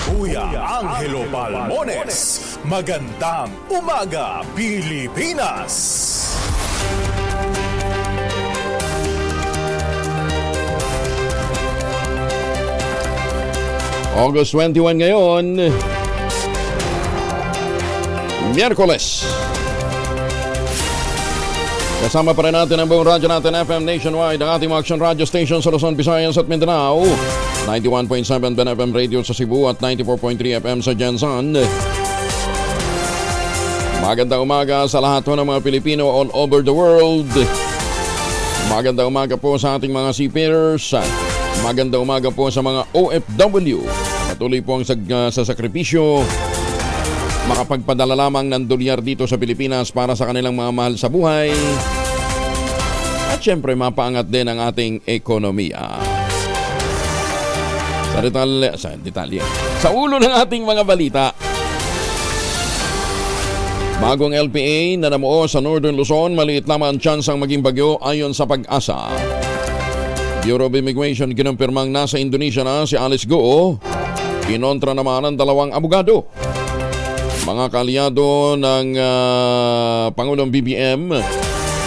Kuya Angelo Palmones. Magandang umaga, Pilipinas! August 21 ngayon, Miyerkules. Kasama pa rin natin ang buong radyo natin FM nationwide, ang ating mga action radio station sa Luzon, Visayas at Mindanao. 91.7 Ben FM Radio sa Cebu at 94.3 FM sa Jensan. Magandang umaga sa lahat ng mga Pilipino all over the world. Magandang umaga po sa ating mga seafarers. Magandang umaga po sa mga OFW. Patuloy po ang sakripisyo, makapagpadala lamang ng dolyar dito sa Pilipinas para sa kanilang mga mahal sa buhay. At syempre mapaangat din ang ating ekonomiya. Sa ulo ng ating mga balita, bagong LPA na namuo sa Northern Luzon, maliit lamang ang tsansang maging bagyo ayon sa Pag-asa. Bureau of Immigration kinumpirmang nasa Indonesia na si Alice Go. Kinontra naman ang dalawang abogado. Mga kaalyado ng Pangulong BBM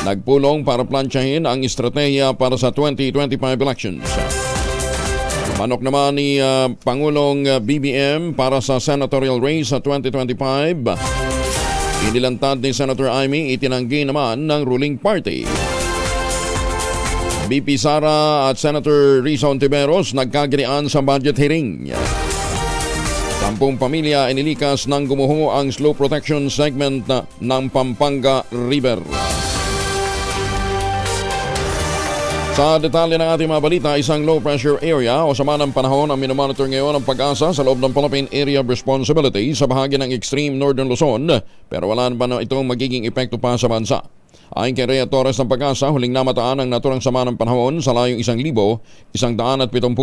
nagpulong para plantsahin ang estratehiya para sa 2025 elections. Manok naman ni Pangulong BBM para sa senatorial race sa 2025. Inilantad ni Senator Amy, itinanggi naman ng ruling party. BP Sara at Senator Risa Ontiveros nagkagirian sa budget hearing. 10 pamilya inilikas ng gumuho ang slow protection segment ng Pampanga River. Sa detalye ng ating mga balita, isang low pressure area o sama ng panahon ang minomonitor ngayon ng Pag-asa sa loob ng Philippine Area of Responsibility sa bahagi ng extreme Northern Luzon, pero wala naman itong magiging epekto pa sa bansa. Ayon kay Rhea Torres ng Pag-asa, huling namataan ang naturang sama ng panahon sa layong 1,170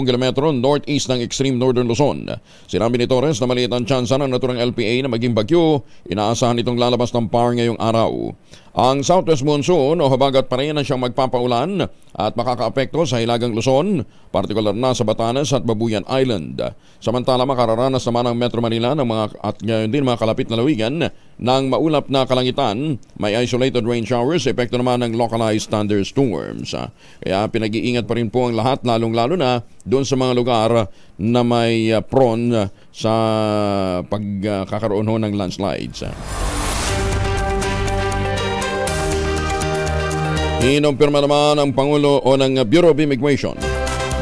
kilometro northeast ng extreme Northern Luzon. Sinabi ni Torres na maliit ang tsansa ng naturang LPA na maging bagyo, inaasahan itong lalabas ng PAR ngayong araw. Ang Southwest Monsoon o habagat pa rin ang siyang magpapaulan at makakaapekto sa Hilagang Luzon, partikular na sa Batanes at Babuyan Island. Samantala makararanas naman ang Metro Manila ng at ngayon din mga kalapit na lawigan ng maulap na kalangitan, may isolated rain showers, epekto naman ng localized thunderstorms. Kaya pinag-iingat pa rin po ang lahat, lalong-lalo na doon sa mga lugar na may prone sa pagkakaroon ng landslides. Inumpirma naman ang Pangulo o ng Bureau of Immigration.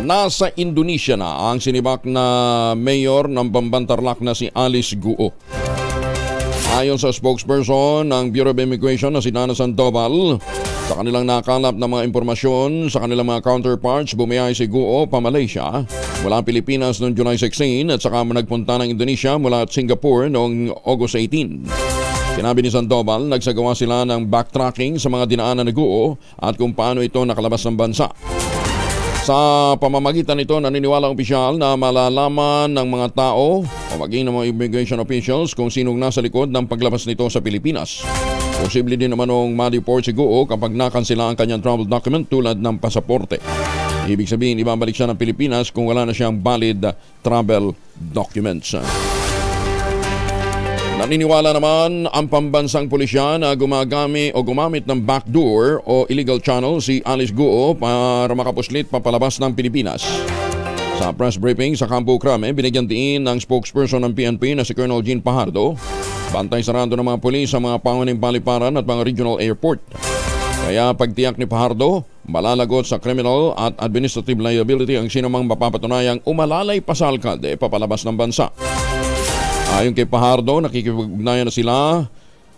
Nasa Indonesia na ang sinibak na mayor ng Bambantarlac na si Alice Go. Ayon sa spokesperson ng Bureau of Immigration na si Nana Sandoval, sa kanilang nakalap na mga impormasyon sa kanilang mga counterparts, bumiyay si Go pa Malaysia mula Pilipinas noong July 16 at saka nagpunta ng Indonesia mula Singapore noong August 18. Sinabi ni Sandoval, nagsagawa sila ng backtracking sa mga dinaanan ni Go at kung paano ito nakalabas ng bansa. Sa pamamagitan nito, naniniwala ang opisyal na malalaman ng mga tao o maging ng mga immigration officials kung sinong nasa likod ng paglabas nito sa Pilipinas. Posible din naman nung ma-deport si Go kapag nakansela ang kanyang travel document tulad ng pasaporte. Ibig sabihin, ibabalik siya ng Pilipinas kung wala na siyang valid travel documents. Naniniwala naman ang pambansang pulisya na gumamit ng backdoor o illegal channel si Alice Go para makapuslit papalabas ng Pilipinas. Sa press briefing sa Campo Crame, binigyan diin ng spokesperson ng PNP na si Colonel Jean Pajardo. Bantay sarado ng mga pulis sa mga pangunahing paliparan at mga regional airport. Kaya pagtiyak ni Pajardo, malalagot sa criminal at administrative liability ang sinumang mapapatunayang umalalay pa sa alkalde papalabas ng bansa. Ayon kay Pajardo, nakikipag-ugnayan na sila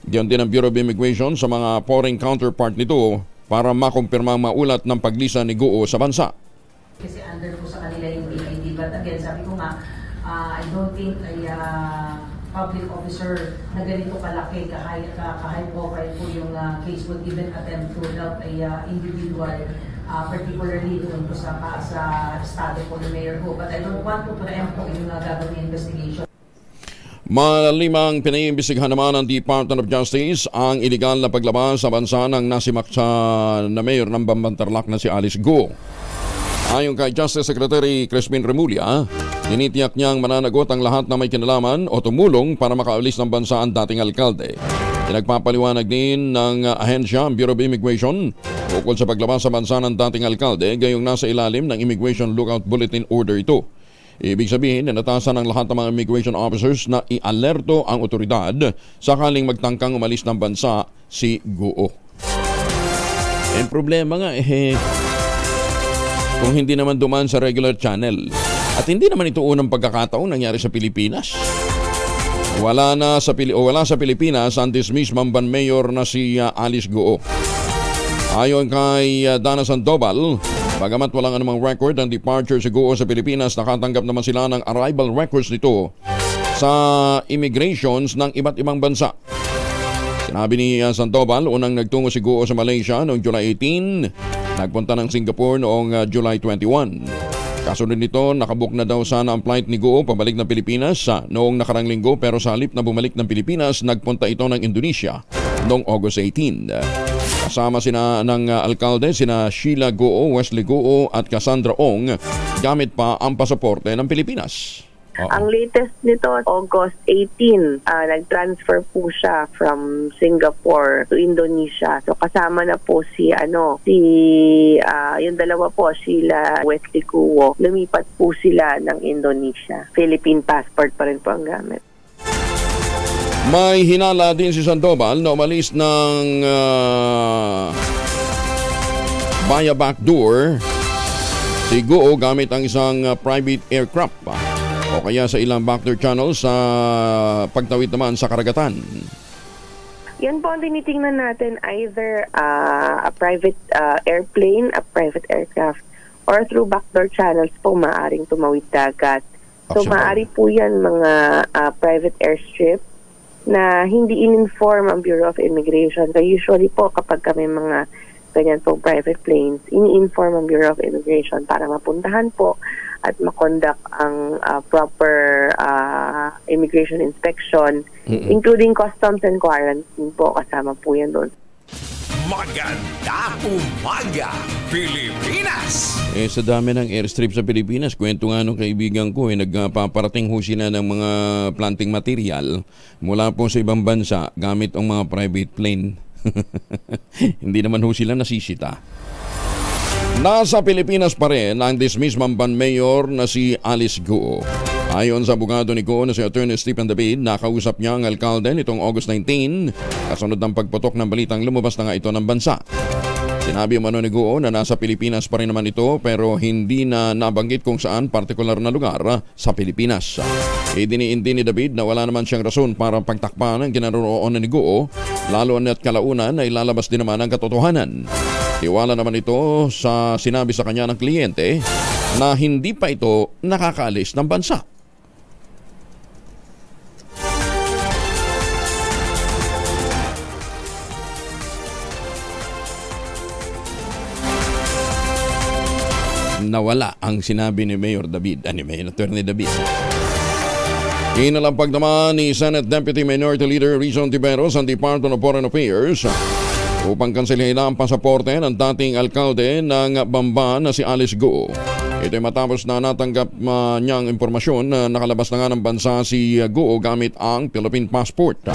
diyan din ang Bureau of Immigration sa mga foreign counterpart nito para makumpirma ang maulat ng paglisa ni Go sa bansa. Kasi under po sa kanila yung BID, but again, sabi ko nga, I don't think ay public officer na ganito kalaki, ka-high profile po yung case would even attempt to help a individual, particularly doon po sa estado po ni Mayor Go. But I don't want to preempt po yung gagawin investigation. Malimang pinaimbestigahan naman ng Department of Justice ang iligal na paglabas sa bansa ng nasimak na mayor ng Bambantarlac na si Alice Go. Ayon kay Justice Secretary Crispin Remulla, Tinitiyak niyang mananagot ang lahat na may kinalaman o tumulong para makaalis ng bansa ang dating alkalde. Pinagpapaliwanag din ng ahensya ang Bureau of Immigration ukol sa paglabas sa bansa ng dating alkalde gayong nasa ilalim ng Immigration Lookout Bulletin Order ito. Ibig sabihin, inatasan ng lahat ng mga immigration officers na i-alerto ang otoridad sakaling magtangkang umalis ng bansa si Guo. Ang problema nga kung hindi naman dumaan sa regular channel at hindi naman ito unang pagkakataon nangyari sa Pilipinas. Wala sa Pilipinas ang dismissed Mamban Mayor na si Alice Guo. Ayon kay Dana Sandoval, bagamat walang anumang record ang departure si Guo sa Pilipinas, nakatanggap naman sila ng arrival records nito sa immigrations ng iba't ibang bansa. Sinabi ni Sandoval, unang nagtungo si Guo sa Malaysia noong July 18, nagpunta ng Singapore noong July 21. Kasunod nito, nakabook na daw sana ang flight ni Guo pabalik ng Pilipinas noong nakarang linggo, pero sa halip na bumalik ng Pilipinas, nagpunta ito ng Indonesia noong August 18. Kasama sina ng alkalde, sina Sheila Guo, Wesley Guo at Cassandra Ong, gamit pa ang pasaporte ng Pilipinas. Ang latest nito, August 18, nag-transfer po siya from Singapore to Indonesia. So kasama na po yung dalawa po, Sheila, Wesley Guo. Lumipat po sila ng Indonesia. Philippine passport pa rin po ang gamit. May hinala din si Sandoval na umalis ng via backdoor si Guo gamit ang isang private aircraft o kaya sa ilang backdoor channels sa pagtawid naman sa karagatan. Yan po ang tinitingnan natin, either a private airplane, a private aircraft, or through backdoor channels po maaaring tumawid dagat. So maaari po yan mga private airstrip na hindi in-inform ang Bureau of Immigration. So usually po kapag kami mga ganyan po private planes, ini-inform ang Bureau of Immigration para mapuntahan po at makonduct ang proper immigration inspection, including customs and quarantine po, kasama po yan doon. Maganda umaga, Pilipinas! Sa dami ng airstrip sa Pilipinas, kwento nga nung kaibigan ko, nagpaparating ho sila ng mga planting material mula po sa ibang bansa gamit ang mga private plane. Hindi naman ho sila nasisita. Nasa Pilipinas pa rin ang dismissed Mamban Mayor na si Alice Guo. Ayon sa abogado ni Guo na si Attorney Stephen David, nakausap niya ang alkalde nitong August 19, kasunod ng pagputok ng balitang lumabas na nga ito ng bansa. Sinabi umano ni Guo na nasa Pilipinas pa rin naman ito pero hindi na nabanggit kung saan partikular na lugar sa Pilipinas. Idiniindi ni David na wala naman siyang rason para pagtakpan ang kinaroroonan ni Guo, lalo na't kalaunan ay lalabas din naman ang katotohanan. Tiwala naman ito sa sinabi sa kanya ng kliyente na hindi pa ito nakakaalis ng bansa. Nawala ang sinabi ni Mayor David, Attorney David. Inalampag naman ni Senate Deputy Minority Leader Rizon Tiberos ang Department of Foreign Affairs upang kanselahin ang pasaporte ng dating alkalde ng Bamban na si Alice Guo. Ito ay matapos na natanggap niyang impormasyon na nakalabas na nga ng bansa si Guo gamit ang Philippine passport.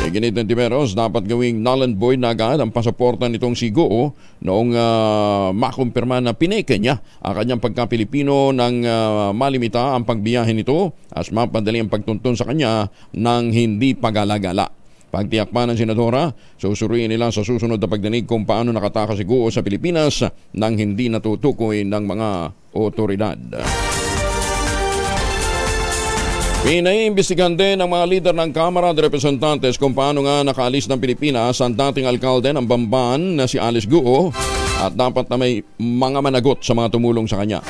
Ginit ng Tiberos, dapat gawing null and void na agad ang pasaporte nitong si Guo noong makumpirma na pineke niya ang kanyang pagka-Pilipino nang malimita ang pagbiyahe nito as mapadali ang pagtuntun sa kanya ng hindi pag-alagala. Pagtiyak pa ng Senadora, susuriin nila sa susunod na pagdinig kung paano nakatakas si Guo sa Pilipinas nang hindi natutukoy ng mga otoridad. Pinaiimbestigahan din ng mga lider ng Kamara de Representantes kung paano nga nakaalis ng Pilipinas ang dating alkalde ng Bamban na si Alice Guo at dapat na may mga managot sa mga tumulong sa kanya.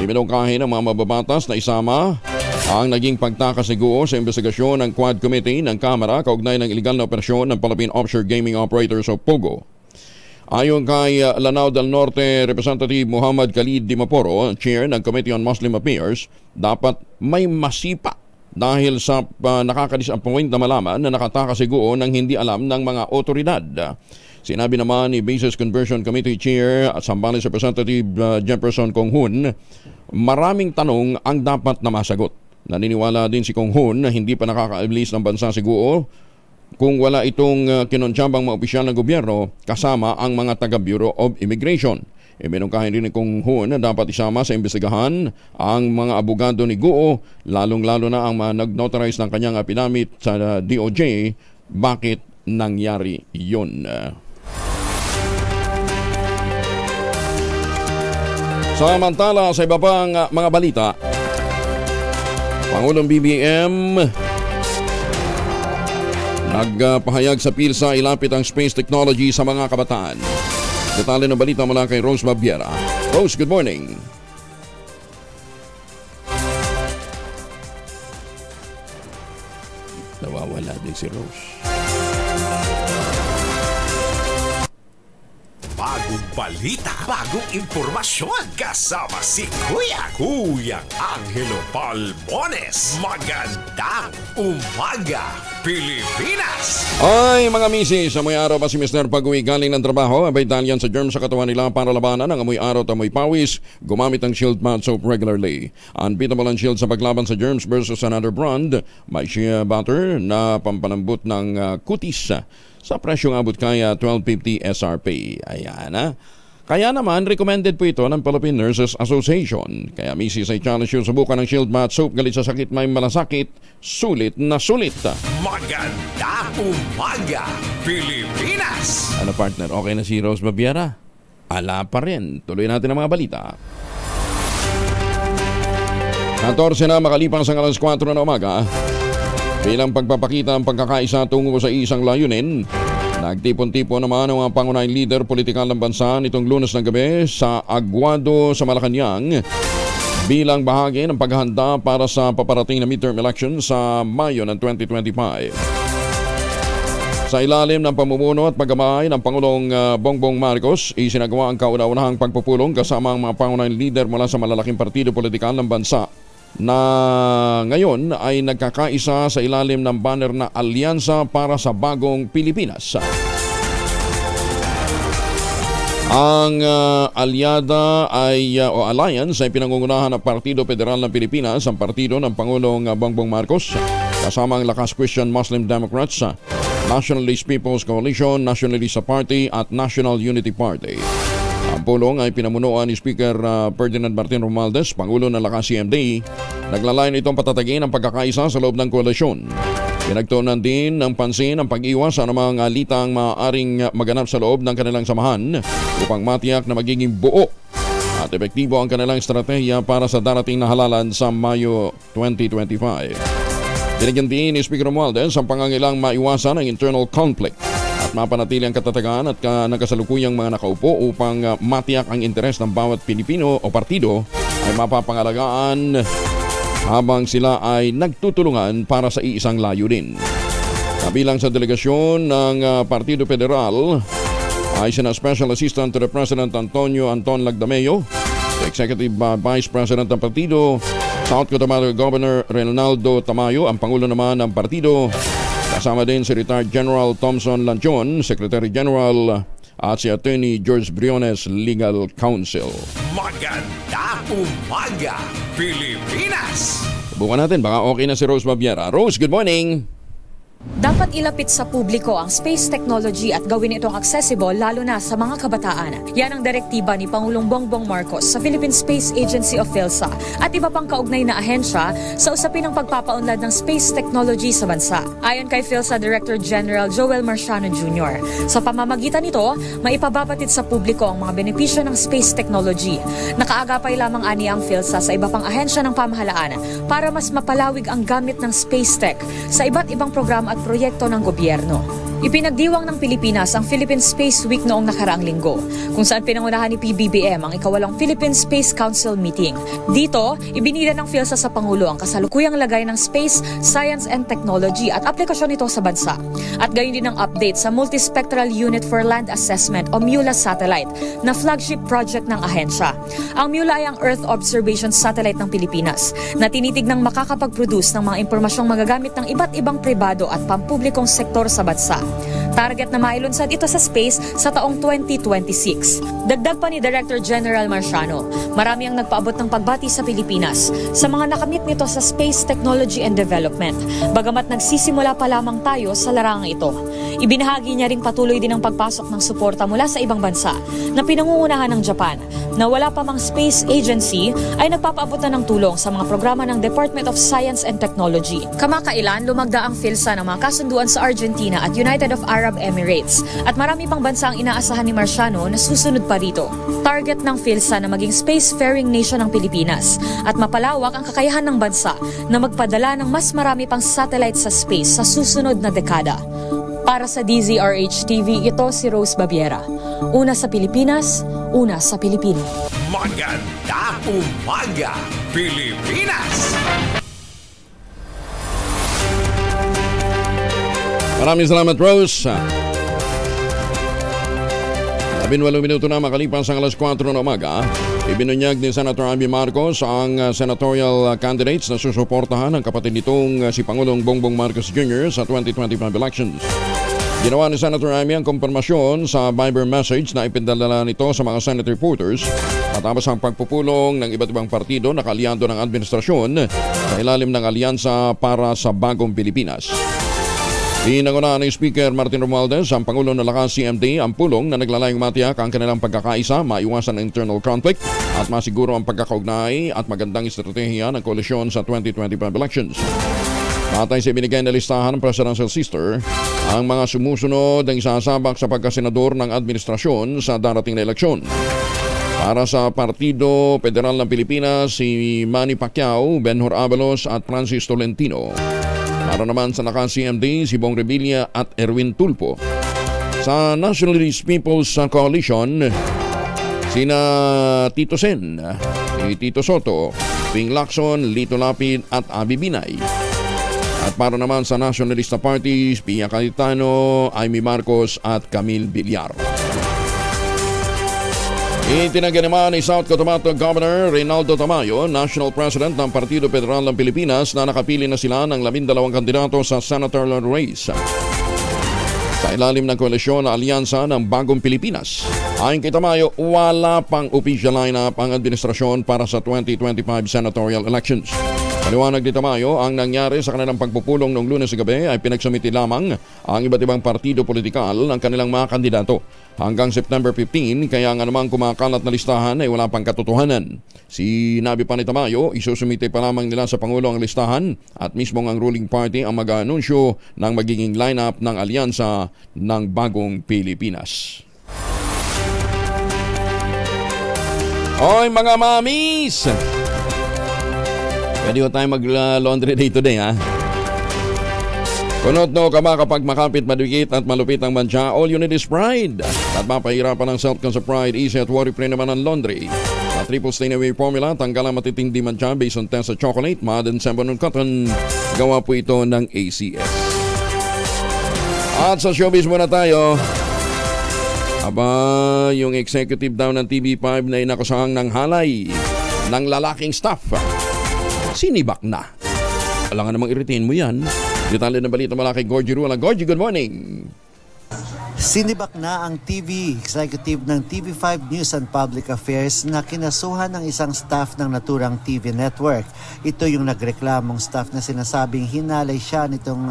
Ibinungkahi ng mga mababatas na isama ang naging pagtakas ni Guo sa investigasyon ng Quad Committee ng Kamara kaugnay ng iligal na operasyon ng Philippine Offshore Gaming Operators o POGO. Ayon kay Lanao del Norte Representative Muhammad Khalid Dimaporo, Chair ng Committee on Muslim Affairs, dapat may masipa dahil sa nakakadisappoint na malaman na nakatakas si Guo nang hindi alam ng mga otoridad. Sinabi naman ni Bases Conversion Committee Chair at Zambales Representative Jefferson Kong Hun, maraming tanong ang dapat na masagot. Naniniwala din si Kong Hun na hindi pa nakakaalis ng bansa si Guo kung wala itong kinonsyambang mga opisyal ng gobyerno kasama ang mga taga-Bureau of Immigration. Minungkahin rin ni Kong Hun na dapat isama sa imbestigahan ang mga abogado ni Guo, lalong-lalo na ang mga nag-notarize ng kanyang pinamit sa DOJ. Bakit nangyari yun? Samantala, sa iba pang mga balita, Pangulong BBM nagpahayag sa PhilSA ilapit ang space technology sa mga kabataan. Detalye ng balita mula kay Rose Babiera. Rose, good morning. Nawawala din si Rose. Bagong balita, bagong impormasyon. Kasama si Kuya Angelo Palmones. Magandang umaga, Pilipinas! Ay, mga misis, amoy araw pa si Mr. Pag-uwi galing ng trabaho. Abay dahil yan sa germ sa katawan nila para labanan ang amoy araw at amoy pawis. Gumamit ang Shield Bath Soap regularly. Unbeatable ang Shield sa paglaban sa germs versus another brand. May shea butter na pampanambot ng kutis sa presyong abot kaya 12.50 SRP. Ayan na. Kaya naman, recommended po ito ng Philippine Nurses Association. Kaya misis ay challenge yung subukan ng Shield Bath Soap. Galit sa sakit may malasakit, sulit na sulit. Magandang umaga, Pilipinas! Ano partner, okay na si Rose Babiera? Ala pa rin. Tuloy natin ang mga balita. 14 na makalipas ang alas 4 na umaga. Bilang pagpapakita ng pagkakaisa tungo sa isang layunin, nagtipon-tipon naman ang mga pangunahing leader politikal ng bansa nitong Lunes ng gabi sa Aguado sa Malacanang bilang bahagi ng paghahanda para sa paparating na midterm election sa Mayo ng 2025. Sa ilalim ng pamumuno at paggamay ng Pangulong Bongbong Marcos, isinagawa ang kauna-unahang pagpupulong kasama ang mga pangunahing leader mula sa malalaking partido politikal ng bansa na ngayon ay nagkakaisa sa ilalim ng banner na Alyansa para sa Bagong Pilipinas. Ang Alliance ay pinangungunahan ng Partido Federal ng Pilipinas, ang partido ng Pangulong Bongbong Marcos, kasama ang Lakas Christian Muslim Democrats, Nationalist People's Coalition, Nationalist Party at National Unity Party. Ang pulong ay pinamunuan ni Speaker Ferdinand Martin Romualdez, Pangulo ng Lakas CMD. Naglalayon itong patatagin ang pagkakaisa sa loob ng koalisyon. Pinagtuunan din ng pansin ang pag-iwas sa anumang alitang maaaring maganap sa loob ng kanilang samahan upang matiyak na magiging buo at epektibo ang kanilang estratehiya para sa darating na halalan sa Mayo 2025. Binigyan din ni Speaker Romualdez ang pangangailang maiwasan ang internal conflict at mapanatili ang katatagan at nakasalukuyang mga nakaupo upang matiyak ang interes ng bawat Pilipino o partido ay mapapangalagaan habang sila ay nagtutulungan para sa iisang layunin. Kabilang sa delegasyon ng Partido Federal ay sina Special Assistant to the President Antonio Anton Lagdameo, Executive Vice President ng Partido, South Cotabato Governor Reynaldo Tamayo, ang Pangulo naman ng partido. Kasama din si Retired General Thompson Lanchon, Secretary General, at si Attorney George Briones, Legal Counsel. Magandang umaga, Pilipinas! Subukan natin, baka okay na si Rose Babiera. Rose, good morning! Dapat ilapit sa publiko ang space technology at gawin itong accessible lalo na sa mga kabataan. Yan ang direktiba ni Pangulong Bongbong Marcos sa Philippine Space Agency of PhilSA at iba pang kaugnay na ahensya sa usapin ng pagpapaunlad ng space technology sa bansa. Ayon kay PhilSA Director General Joel Marciano Jr., sa pamamagitan nito, maipababatid sa publiko ang mga benepisyo ng space technology. Nakaagapay lamang ani ang PhilSA sa iba pang ahensya ng pamahalaan para mas mapalawig ang gamit ng space tech sa iba't ibang programa at proyekto ng gobyerno. Ipinagdiwang ng Pilipinas ang Philippine Space Week noong nakaraang linggo, kung saan pinangunahan ni PBBM ang ikawalong Philippine Space Council meeting. Dito, ibinida ng PhilSA sa Pangulo ang kasalukuyang lagay ng space, science and technology at aplikasyon nito sa bansa. At gayon din ang update sa Multispectral Unit for Land Assessment o MULA satellite na flagship project ng ahensya. Ang MULA ay ang Earth Observation Satellite ng Pilipinas na tinitignang makakapag-produce ng mga impormasyong magagamit ng iba't ibang pribado at pampublikong sektor sa bansa. Target na mailunsad ito sa space sa taong 2026. Dagdag pa ni Director General Marciano, marami ang nagpaabot ng pagbati sa Pilipinas sa mga nakamit nito sa space technology and development, bagamat nagsisimula pa lamang tayo sa larangang ito. Ibinahagi niya ring patuloy din ang pagpasok ng suporta mula sa ibang bansa na pinangungunahan ng Japan, na wala pa mang space agency ay nagpapaabot na ng tulong sa mga programa ng Department of Science and Technology. Kamakailan, lumagda ang PhilSA ng mga kasunduan sa Argentina at United of Arab Emirates at marami pang bansa ang inaasahan ni Marciano na susunod pa rito. Target ng PhilSA na maging spacefaring nation ng Pilipinas at mapalawak ang kakayahan ng bansa na magpadala ng mas marami pang satellite sa space sa susunod na dekada. Para sa DZRH TV, ito si Rose Babiera. Una sa Pilipinas, una sa Pilipino. Maganda umaga, Pilipinas! Maraming salamat, Rose. 18 minuto na makalipas ang alas 4 ng umaga, ibinunyag ni Senator Amy Marcos ang senatorial candidates na susuportahan ng kapatid nitong si Pangulong Bongbong Marcos Jr. sa 2025 elections. Ginawa ni Senator Amy ang kumpirmasyon sa Viber message na ipinadala nito sa mga Senate reporters matapos ang pagpupulong ng iba't ibang partido na kaalyado ng administrasyon sa ilalim ng Alyansa para sa Bagong Pilipinas. Pinangunahan ni Speaker Martin Romualdez ang Pangulo ng Lakas CMD ang pulong na naglalayong matiyak ang kanilang pagkakaisa, maiwasan ang internal conflict at masiguro ang pagkakaugnay at magandang estratehiya ng koalisyon sa 2025 elections. Batay sa binigay na listahan ng Presidential Sister, ang mga sumusunod ang isasabak sa pagkasenador ng administrasyon sa darating na eleksyon. Para sa Partido Federal ng Pilipinas, si Manny Pacquiao, Benhur Abalos at Francis Tolentino. Para naman sa Naka-CMD, si Bong Revilla at Erwin Tulfo. Sa Nationalist People's Coalition, sina Tito Sen, Tito Soto, Ping Lacson, Lito Lapid at Abi Binay. At para naman sa Nationalista Parties, Pia Cayetano, Amy Marcos at Camille Villar. Itinagyan naman ni South Cotabato Governor Reynaldo Tamayo, National President ng Partido Federal ng Pilipinas, na nakapili na sila ng 12 kandidato sa senatorial race sa ilalim ng koalisyon na Alyansa ng Bagong Pilipinas. Ayon kay Tamayo, wala pang official lineup ang administrasyon para sa 2025 senatorial elections. Paliwanag ni Tamayo, ang nangyari sa kanilang pagpupulong noong Lunes sa gabi ay pinagsumiti lamang ang iba't ibang partido politikal ng kanilang mga kandidato. Hanggang September 15, kaya nga namang kumakalat na listahan ay wala pang katotohanan. Sinabi pa ni Tamayo, isusumite pa lamang nila sa Pangulo ang listahan at mismong ang ruling party ang mag-aanunsyo ng magiging lineup ng Alyansa ng Bagong Pilipinas. Hoy mga mamis! Pwede ko tayo mag-laundry day today, ha? Kunot no ka ba kapag makapit, madikit at malupit ang mantsa? All you need is pride. At mapahirapan ng Self-Con sa Pride, easy at worry-free naman ang laundry. At triple stain away formula, tanggal ang matitindi mantsa based on test sa chocolate, modern sembonon cotton. Gawa po ito ng ACS. At sa showbiz muna tayo. Aba, yung executive daw ng TV5 na inakusahang ng halay ng lalaking staff, sinibak na. Wala nga namang iritin mo yan. Detalye ng balita mula kay Gorgie Ruala. Gorgie, good morning. Sinibak na ang TV executive ng TV5 News and Public Affairs na kinasuhan ng isang staff ng naturang TV network. Ito yung nagreklamong staff na sinasabing hinalay siya nitong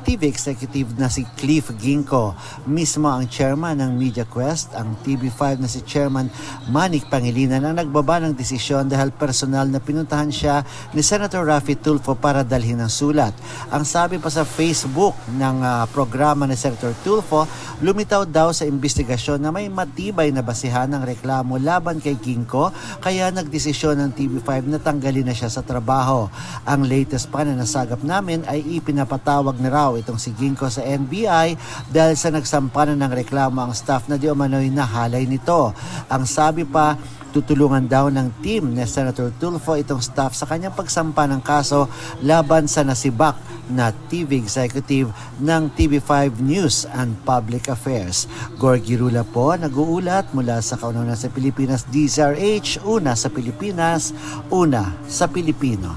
TV executive na si Cliff Ginko. Mismo ang chairman ng MediaQuest, ang TV5 na si Chairman Manik Pangilinan, ang nagbaba ng desisyon dahil personal na pinuntahan siya ni Senator Raffy Tulfo para dalhin ang sulat. Ang sabi pa sa Facebook ng programa ni Senator Tulfo, lumitaw daw sa investigasyon na may matibay na basihan ng reklamo laban kay Ginko, kaya nagdesisyon ng TV5 na tanggalin na siya sa trabaho. Ang latest pa na nasagap namin ay ipinapatawag na raw itong si Ginko sa NBI dahil sa nagsampanan ng reklamo ang staff na di umano'y nahalay nito. Ang sabi pa, tutulungan daw ng team ni Senator Tulfo itong staff sa kanyang pagsampa ng kaso laban sa nasibak na TV executive ng TV5 News and Public Affairs. Gorgie Rula po, nag-uulat mula sa Kaunahan sa Pilipinas, DZRH, una sa Pilipinas, una sa Pilipino.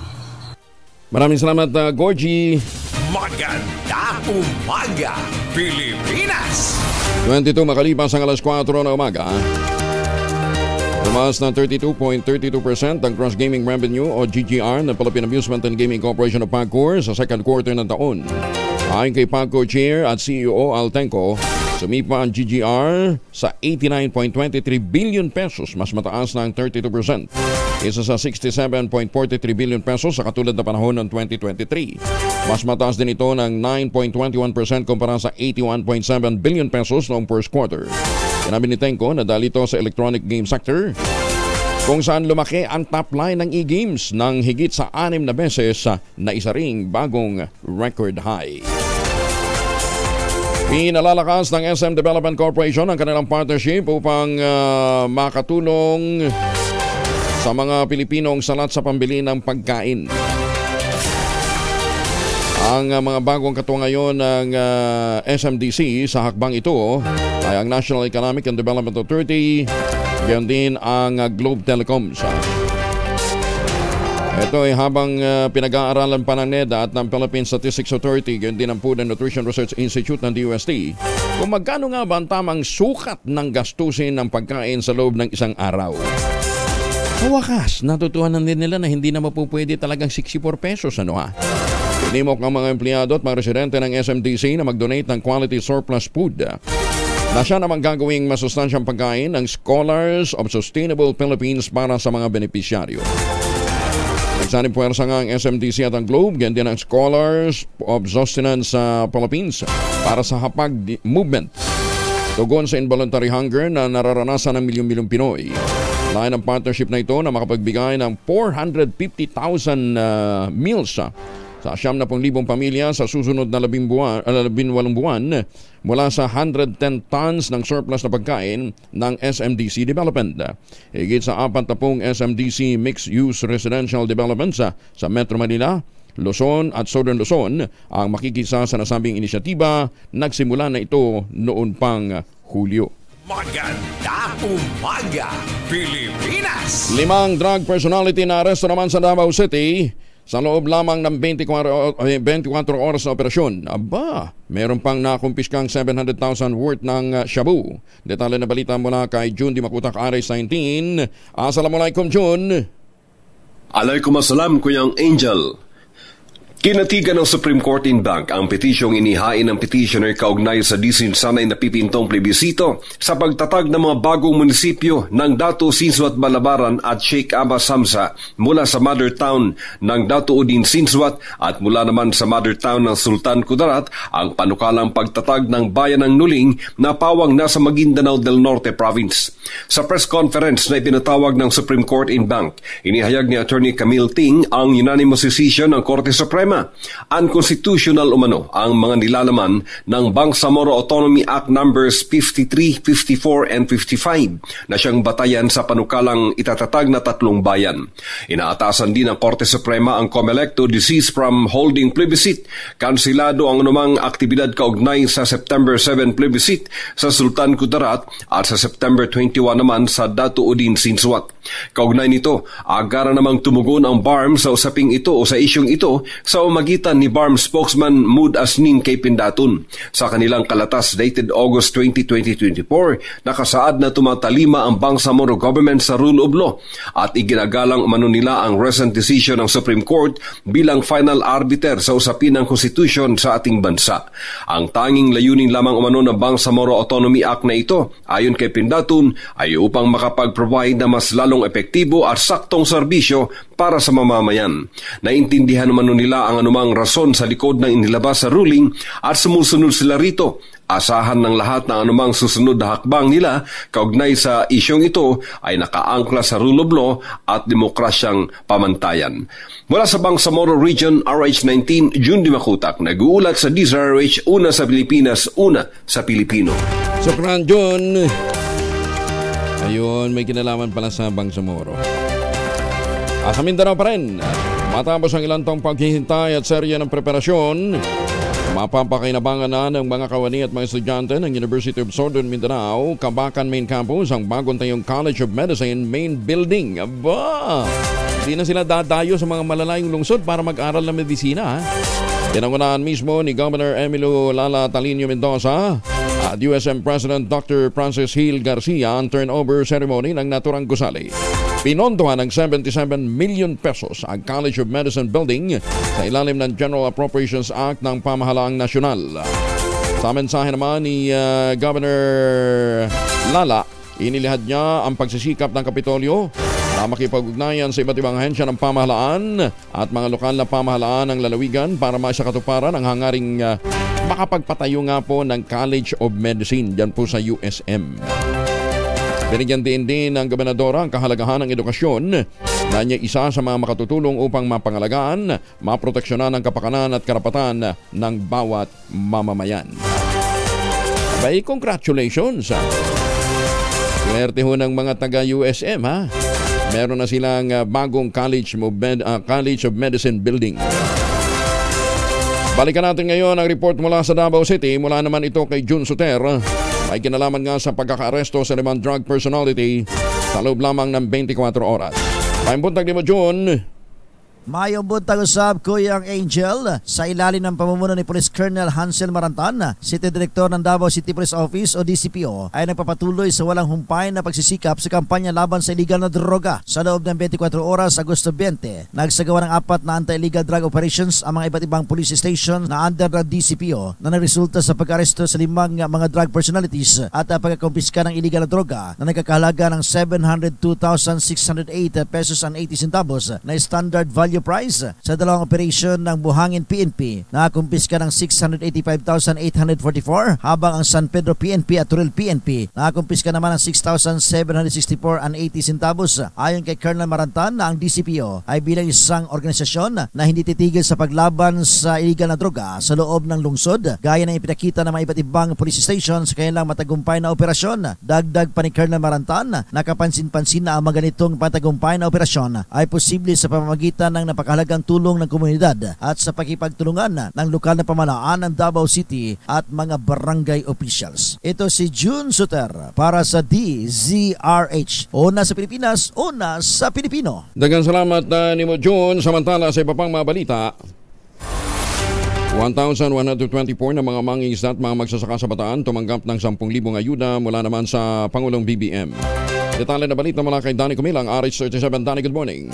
Maraming salamat, Gorgie. Magandang umaga, Pilipinas! 22 makalipas ang alas 4 na umaga. Tumaas ng 32.32% ang gross gaming revenue o GGR ng Philippine Amusement and Gaming Corporation of PAGCOR sa second quarter ng taon. Ayon kay PAGCOR Chair at CEO Altenco, sumipa ang GGR sa 89.23 billion pesos, mas mataas ng 32%. Isa sa 67.43 billion pesos sa katulad na panahon ng 2023. Mas mataas din ito ng 9.21% kumpara sa 81.7 billion pesos noong first quarter. Sinabi ni Tenco na dahil ito sa electronic game sector, kung saan lumaki ang top line ng e-games ng higit sa 6 na beses na isa ring bagong record high. Pinalalakas ng SM Development Corporation ang kanilang partnership upang makatulong sa mga Pilipinong salat sa pambili ng pagkain. Ang mga bagong katuwa ngayon ng SMDC sa hakbang ito ay ang National Economic and Development Authority, gayon din ang Globe Telecoms. Ito ay habang pinag-aaralan pa ng NEDA at ng Philippine Statistics Authority, gayon din ang Food and Nutrition Research Institute ng DOST, kung magkano nga ba ang tamang sukat ng gastusin ng pagkain sa loob ng isang araw. Sa wakas, natutuhanan din nila na hindi na mapupwede talagang 64 pesos. Pinimok ang mga empleyado at mga residente ng SMDC na mag-donate ng quality surplus food na siya namang gagawing masustansyang pagkain ng Scholars of Sustainable Philippines para sa mga benepisyaryo. Nagsanib puwersa nga ang SMDC at ang Globe, ganyan din ang Scholars of Sustenance Philippines para sa hapag movement. Tugon sa involuntary hunger na nararanasan ng milyong-milyong Pinoy. Lain ang partnership na ito na makapagbigay ng 450,000 meals sa 70,000 pamilya sa susunod na 18 buwan mula sa 110 tons ng surplus na pagkain ng SMDC Development. Higit sa 40 SMDC mixed-use residential developments sa Metro Manila, Luzon at Southern Luzon ang makikisa sa nasabing inisyatiba. Nagsimula na ito noon pang Hulyo. Magandang umaga, Pilipinas! 5 drug personality na aresto naman sa Davao City sa loob lamang ng 24 oras na operasyon. Aba, meron pang nakumpiskang 700,000 worth ng shabu. Detalye na balita mula kay June Di Makutak, Aris 19. Assalamualaikum, June. Alaikum-assalam, Kuyang Angel. Kinatigan ng Supreme Court in Bank ang petisyong inihain ng petitioner kaugnay sa disinsanay na pipintong plebisito sa pagtatag ng mga bagong munisipyo ng Datu Sinsuat Balabaran at Sheikh Abbas Samsa mula sa mother town ng Datu Udin Sinsuat at mula naman sa mother town ng Sultan Kudarat ang panukalang pagtatag ng bayan ng Nuling na pawang nasa Maguindanao del Norte Province. Sa press conference na ipinatawag ng Supreme Court in Bank, inihayag ni Attorney Camille Ting ang unanimous decision ng Korte Suprema. Unconstitutional umano ang mga nilalaman ng Bangsamoro Autonomy Act numbers 53, 54, and 55 na siyang batayan sa panukalang itatatag na tatlong bayan. Inaatasan din ng Korte Suprema ang COMELEC to desist from holding plebiscite. Kansilado ang anumang aktibidad kaugnay sa September 7 plebiscite sa Sultan Kudarat at sa September 21 naman sa Datu Udin Sinsuat. Kaugnay nito, agara namang tumugon ang BARM sa usaping ito o sa isyong ito sa umagitan ni BARM spokesman Mood Asnin kay Pindatun. Sa kanilang kalatas dated August 20, 2024, nakasaad na tumatalima ang Bangsamoro government sa rule of law at iginagalang umano nila ang recent decision ng Supreme Court bilang final arbiter sa usapin ng konstitusyon sa ating bansa. Ang tanging layunin lamang umano ng Bangsamoro Autonomy Act na ito, ayon kay Pindatun, ay upang makapag-provide na mas lalong epektibo at saktong serbisyo para sa mamamayan. Naintindihan umano nila ang anumang rason sa likod ng inilabas sa ruling at sumusunod sila rito. Asahan ng lahat na anumang susunod na hakbang nila kaugnay sa isyong ito ay nakaangkla sa rule of law at demokrasyang pamantayan. Mula sa Bangsamoro Region, RH19, June Di Makutak, nag-uulat sa DZRH, una sa Pilipinas, una sa Pilipino. Sokran, June. Ayun, may kinalaman pala sa Bangsamoro. Sa Mindanao pa rin. Matapos ang ilang taong paghihintay at serya ng preparasyon, mapapakinabangan na ng mga kawani at mga estudyante ng University of Southern Mindanao, Kabakan Main Campus, ang bagong tayong College of Medicine Main Building. Aba! Hindi na sila dadayo sa mga malalayong lungsod para mag-aral ng medisina. Pinangunahan mismo ni Governor Emilio Lala Talinio Mendoza at USM President Dr. Francis Hill Garcia ang turnover ceremony ng naturang gusali. Pinondohan ng 77 million pesos ang College of Medicine building sa ilalim ng General Appropriations Act ng Pamahalaang Nasyonal. Sa mensahe naman ni Governor Lala, inilihad niya ang pagsisikap ng Kapitolyo na makipag-ugnayan sa iba't ibang ahensya ng pamahalaan at mga lokal na pamahalaan ng lalawigan para maisakatuparan ang hangaring makapagpatayo nga po ng College of Medicine dyan po sa USM. Binigyan din ng gobernadora ang kahalagahan ng edukasyon na niya isa sa mga makatutulong upang mapangalagaan, maproteksyonan ang kapakanan at karapatan ng bawat mamamayan. Abay, congratulations! Swerte ho ng mga taga-USM, ha? Meron na silang bagong College of Medicine building. Balikan natin ngayon ang report mula sa Davao City. Mula naman ito kay June Soter. May kinalaman nga sa pagkaka-aresto sa 5 drug personality sa loob lamang ng 24 oras. Paimbutag ni mo, June. Mayong buntag usab, Kuyang Angel, sa ilalim ng pamumuno ni Police Colonel Hansel Marantan, City Director ng Davao City Police Office o DCPO, ay nagpapatuloy sa walang humpay na pagsisikap sa kampanya laban sa illegal na droga. Sa loob ng 24 oras, Agosto 20, nagsagawa ng 4 na anti-illegal drug operations ang mga iba't ibang police station na under ng DCPO na nagresulta sa pag-aresto sa 5 mga drug personalities at pagkakumpiska ng illegal na droga na nagkakahalaga ng 702,608 pesos and 80 centavos na standard value price. Sa dalawang operation ng Buhangin PNP, nakakumpiska ng 685,844 habang ang San Pedro PNP at Turil PNP nakakumpiska naman ng 6,764 and 80 centavos. Ayon kay Colonel Marantan na ang DCPO ay bilang isang organisasyon na hindi titigil sa paglaban sa illegal na droga sa loob ng lungsod, gaya ng ipinakita ng mga iba't ibang police station sa kanilang matagumpay na operasyon. Dagdag pa ni Colonel Marantan, nakapansin-pansin na ang mga ganitong matagumpay na operasyon ay posible sa pamamagitan ng napakahalagang tulong ng komunidad at sa pakipagtulungan ng lokal na pamahalaan ng Davao City at mga barangay officials. Ito si June Soter para sa DZRH. Una sa Pilipinas, una sa Pilipino. Daghang salamat ni mo, June. Samantala sa iba pang mga balita, 1,124 na mga mangingisda at mga magsasaka sa Bataan tumanggap ng 10,000 ayuda mula naman sa Pangulong BBM. Detalye na balita mula kay Danny Kumilang, RH37. Danny, good morning.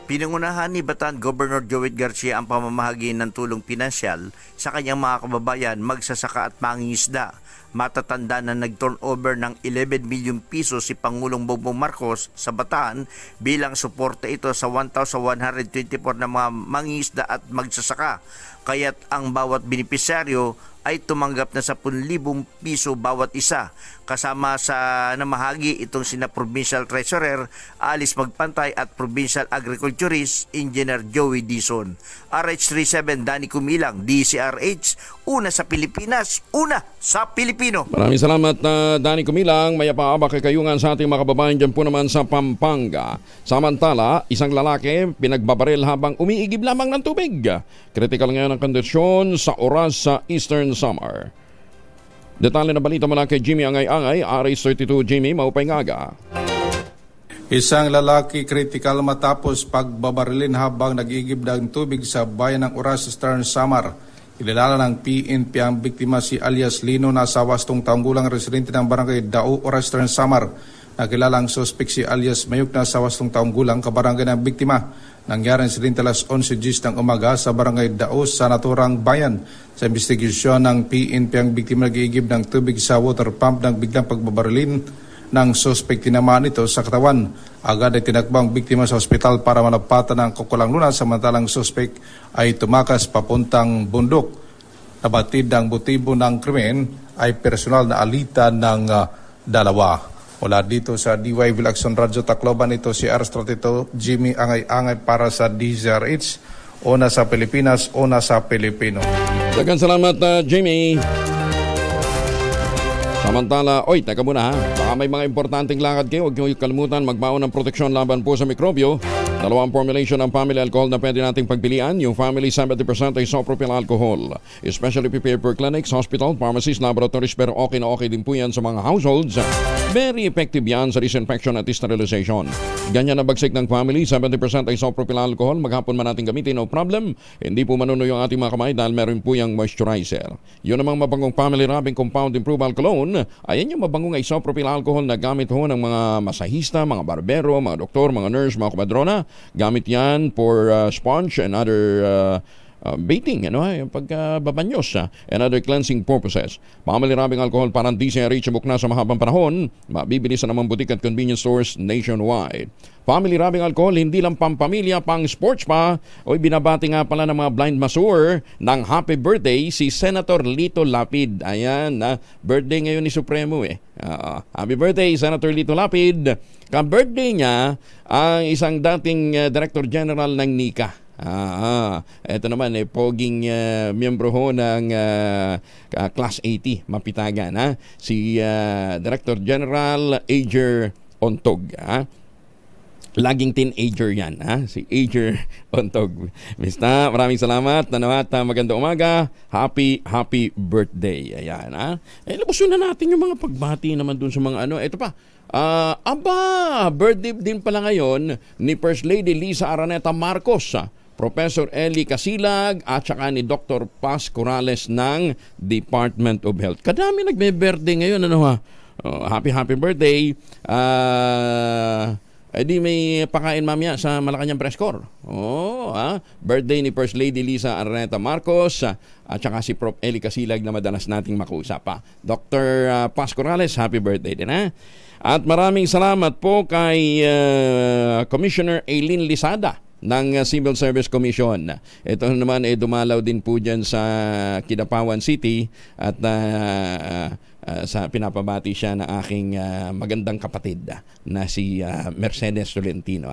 Pinangunahan ni Bataan Governor Joey Garcia ang pamamahagi ng tulong pinansyal sa kanyang mga kababayan, magsasaka at mangingisda. Matatanda na nag-turnover ng 11 milyong piso si Pangulong Bongbong Marcos sa Bataan bilang suporta ito sa 1,124 na mga mangingisda at magsasaka. Kaya't ang bawat benepisyaryo ay tumanggap na 10,000 piso bawat isa. Kasama sa namahagi itong sina Provincial Treasurer Alice Magpantay at Provincial Agriculturist Engineer Joey Dizon. RH37 Danny Kumilang, DCRH, una sa Pilipinas, una sa Pilipino. Maraming salamat Danny Kumilang. May paabak kay kayungan sa ating mga kababayan dyan po naman sa Pampanga. Samantala, isang lalaki pinagbabaril habang umiigib lamang ng tubig. Critical ngayon ang kondisyon sa oras sa Eastern Samar. Detalye na balita mula kay Jimmy Angay-Angay, RH32 Jimmy, maupay ngaga. Isang lalaki critical matapos pagbabarilin habang nag-iigib ng tubig sa bayan ng Oras, Eastern Samar. Kilala ng PNP ang biktima si alias Lino na sa 8 taong gulang residente ng barangay Dao, Oras, Eastern Samar. Nakilala ang suspect si alias Mayuk na sa 8 taong gulang kabarangay ng biktima. Nangyari ang insidente alas 11:10 ng umaga sa barangay Daos sa naturang bayan. Sa investigasyon ng PNP ang biktima nag-iigib ng tubig sa water pump nang biglang pagbabarilin ng suspect. Tinamaan ito sa katawan. Agad ay tinakbang biktima sa ospital para malapatan ng kukulang lunas, samantalang suspect ay tumakas papuntang bundok. Nabatid ang motibo ng krimen ay personal na alitan ng dalawa. Mula dito sa DYV Action Radio Tacloban, ito si RH32 Jimmy Angay-Angay para sa DZRH. Una sa Pilipinas, una sa Pilipino. Daghang salamat Jimmy. Samantala, teka muna ha. Baka may mga importanteng lakad kayo. Huwag niyo kalimutan magbaon ng proteksyon laban po sa mikrobyo. Dalawang formulation ng family alcohol na pwede nating pagpilian. Yung family 70% isopropyl alcohol. Especially prepared for clinics, hospital, pharmacies, laboratories, pero okay na okay din po yan sa mga households. Very effective yan sa disinfection at sterilization. Ganyan na bagsik ng family, 70% isopropyl alcohol. Maghapon man natin gamitin, no problem. Hindi po manunoy yung ating mga kamay dahil meron po yung moisturizer. Yun namang mabangong family rubbing compound improved alcohol. Ayan yung mabangong isopropyl alcohol na gamit ho ng mga masahista, mga barbero, mga doktor, mga nurse, mga kumadrona. Gamit yan for sponge and other baiting, yung pagbabanyos and other cleansing purposes. Family rubbing alcohol parang di siya reachable na sa mahabang panahon. Mabibili sa namang butik at convenience stores nationwide. Family rubbing alcohol, hindi lang pampamilya, pang sports pa. Oy, binabati nga pala ng mga blind masseur ng happy birthday si Senator Lito Lapid. Ayan, birthday ngayon ni Supremo happy birthday, Senator Lito Lapid. Ka-birthday niya ang isang dating Director General ng NICA. Ito naman poging miyembro ho ng Class 80 Mapitagan, si Director General Ager Ontog. Laging teenager yan, si Ager Ontog. Mista, maraming salamat. Nanawat, magandang umaga. Happy birthday. Ayan, lubusin na natin yung mga pagbati naman dun sa mga Ito pa. Birthday din pala ngayon ni First Lady Lisa Araneta Marcos, Professor Eli Casilag at saka ni Dr. Paz Corrales ng Department of Health. Kadami nagbe-birthday ngayon, happy birthday. Di may pakain mamaya sa Malacanang Press Corps. Birthday ni First Lady Lisa Araneta Marcos at saka si Prof. Eli Casilag na madalas nating makuusap pa. Dr. Paz Corrales, happy birthday din, At maraming salamat po kay Commissioner Aileen Lisada ng Civil Service Commission. Ito naman dumalaw din po dyan sa Kidapawan City at sa pinapabati siya ng aking magandang kapatid na si Mercedes Tolentino.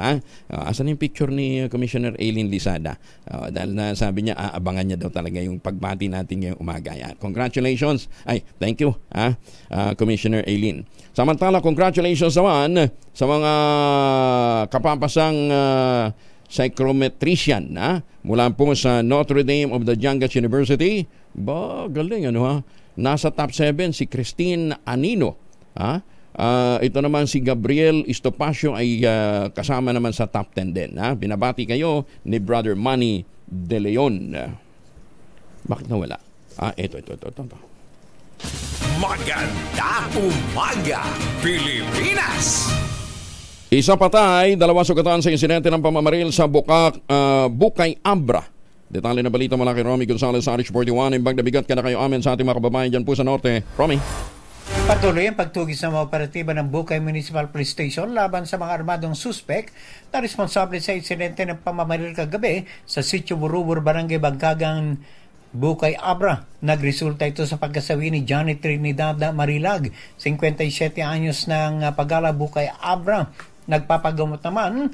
Asan yung picture ni Commissioner Aileen Lisada? Dahil sabi niya, aabangan niya daw talaga yung pagbati natin ngayong umaga. Congratulations. Thank you, Commissioner Aileen. Samantala, congratulations naman sa mga kapapasang psychometrician mula po sa Notre Dame of the Jangas University. Galing nasa top 7 si Christine Anino. Ito naman si Gabriel Istopacio ay kasama naman sa top 10 din. Binabati kayo ni Brother Manny De Leon. Bakit nawala? Ito. Magandang umaga, Pilipinas! Isa patay, 2 sugatan sa insidente ng pamamaril sa Bukay Abra. Detalye na balita mula kay Romy Gonzalez sa RH41. Imbag na bigat ka na kayo amin sa ating mga kababayan dyan po sa Norte. Romy. Patuloy ang pagtugis ng mga operatiba ng Bukay Municipal Police Station laban sa mga armadong suspek na responsable sa insidente ng pamamaril kagabi sa Sitio Burubur, Barangay Bangkagang, Bukay Abra. Nagresulta ito sa pagkasawi ni Johnny Trinidad Marilag, 57 anyos ng Pagala, Bukay Abra. Nagpapagamot naman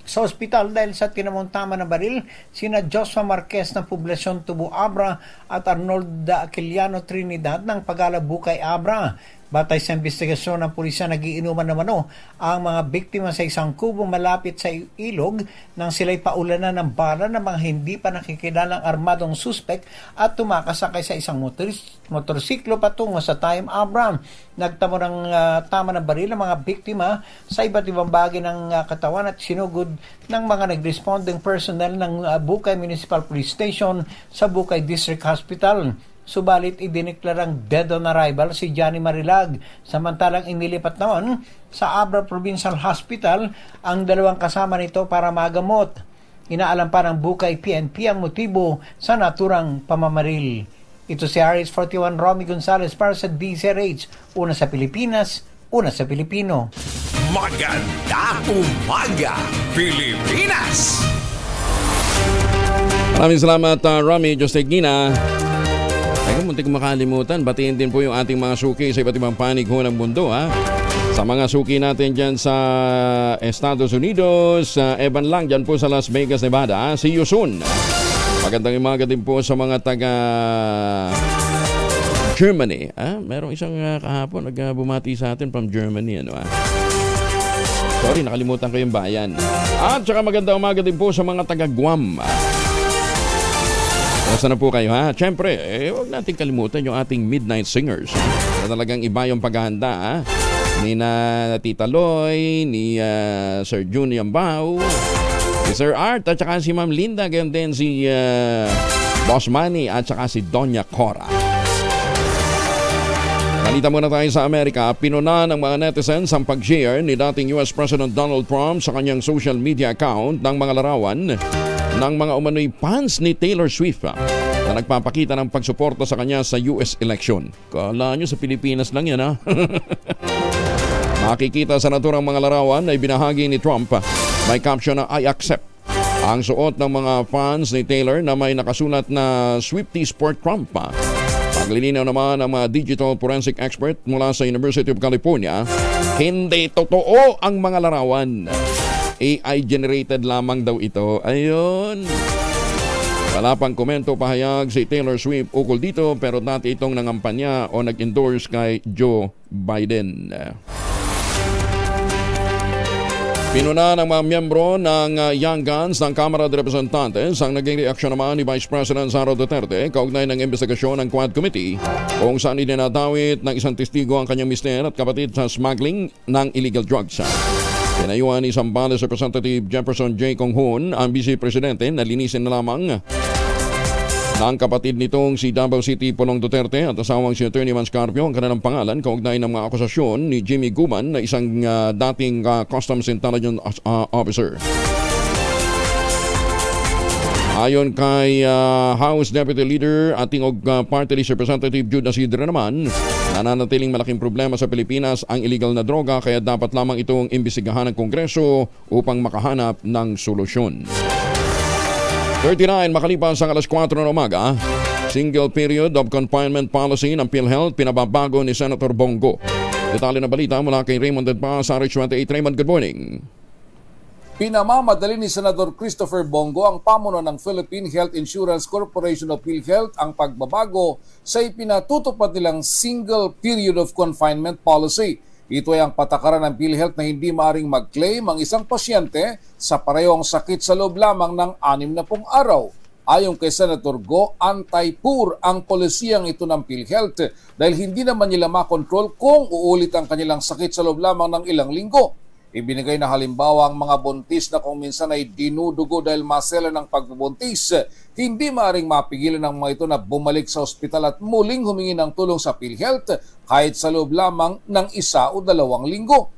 sa ospital dahil sa tinamontama ng baril sina Joshua Marquez ng Poblasyon Tubo Abra at Arnold Aquiliano Trinidad ng Pagala, Bukay Abra. Batay sa investigasyon ng pulisya, nagiinuman naman ang mga biktima sa isang kubo malapit sa ilog nang sila'y paulanan ng bala ng mga hindi pa nakikilalang armadong suspek at tumakasakay sa isang motorsiklo patungo sa Tayum Abra. Nagtamo ng tama ng baril ang mga biktima sa iba't ibang bahagi ng katawan at sinugod ng mga nag-responding personnel ng Bukay Municipal Police Station sa Bukay District Hospital. Subalit idineklarang dead on arrival si Johnny Marilag. Samantalang inilipat naman sa Abra Provincial Hospital ang 2 kasama nito para magamot. Inaalam pa ng Bukay PNP ang motibo sa naturang pamamaril. Ito si RH41 Romy Gonzalez para sa DZRH. Una sa Pilipinas, una sa Pilipino. Magandang umaga, Pilipinas! Maraming salamat, Romy Jostegina. Muntik makalimutan, batiin din po yung ating mga suki sa iba't ibang panig ng mundo. Sa mga suki natin dyan sa Estados Unidos, Evan Lang dyan po sa Las Vegas, Nevada. See you soon. Magandang umaga din po sa mga taga Germany. Merong isang kahapon nagbumati sa atin from Germany. Sorry, nakalimutan ko yung bayan. At saka magandang umaga din po sa mga taga Guam. Basta na po kayo ha. Siyempre, huwag natin kalimutan yung ating Midnight Singers. Talagang iba yung paghahanda ha. Ni na Tita Loy, ni Sir Jun Yambao, si Sir Art, at saka si Ma'am Linda, gayon din si Boss Manny, at saka si Doña Cora. Balita muna tayo sa Amerika. Pinuna ng mga netizens ang pag-share ni dating US President Donald Trump sa kanyang social media account ng mga larawan ng mga umano'y fans ni Taylor Swift na nagpapakita ng pagsuporta sa kanya sa US election. Kala nyo sa Pilipinas lang yan ha? Makikita sa naturang mga larawan ay binahagi ni Trump may caption na I accept. Ang suot ng mga fans ni Taylor na may nakasulat na Swifties for Trump. Paglilinaw naman ng mga digital forensic expert mula sa University of California, hindi totoo ang mga larawan. AI generated lamang daw ito. Ayun. Wala pang komento pahayag si Taylor Swift ukol dito, pero dati itong nangampanya o nag-endorse kay Joe Biden. Pinuna ng mga miyembro ng Young Guns ng Kamara de Representantes ang naging reaksyon naman ni Vice President Sara Duterte kaugnay ng investigasyon ng Quad Committee kung saan idinadawit ng isang testigo ang kanyang mister at kapatid sa smuggling ng illegal drugs. Pinayuhan ni Zambales Representative Jefferson J. Conghun ang Vice Presidente na linisin na lamang ng kapatid nitong si Davao City Pulong Duterte at asawang si Attorney Vance Carpio ang kanilang pangalan kaugnay ng mga akusasyon ni Jimmy Guman na isang dating Customs Intelligence Officer. Ayon kay House Deputy Leader at Tingog Party List Representative Jude Asidre naman, nananatiling malaking problema sa Pilipinas ang illegal na droga kaya dapat lamang itong imbestigahan ng Kongreso upang makahanap ng solusyon. 39 makalipas ang alas 4 ng umaga, single period of confinement policy ng PhilHealth pinababago ni Senator Bongo. Detalye na balita mula kay Raymond Edpa sa RH28. Raymond, good morning. Pinamamadali ni Senador Christopher Bongo ang pamuno ng Philippine Health Insurance Corporation of PhilHealth ang pagbabago sa ipinatutupad nilang single period of confinement policy. Ito ay ang patakaran ng PhilHealth na hindi maaring mag-claim ang isang pasyente sa parehong sakit sa loob lamang ng 60 araw. Ayon kay Senator Go, anti-poor ang polisiyang ito ng PhilHealth dahil hindi naman nila makontrol kung uulit ang kanilang sakit sa loob lamang ng ilang linggo. Ibinigay na halimbawa ang mga buntis na kung minsan ay dinudugo dahil masela ng pagbubuntis, hindi maaring mapigilan ng mga ito na bumalik sa ospital at muling humingi ng tulong sa PhilHealth kahit sa loob lamang ng 1 o 2 linggo.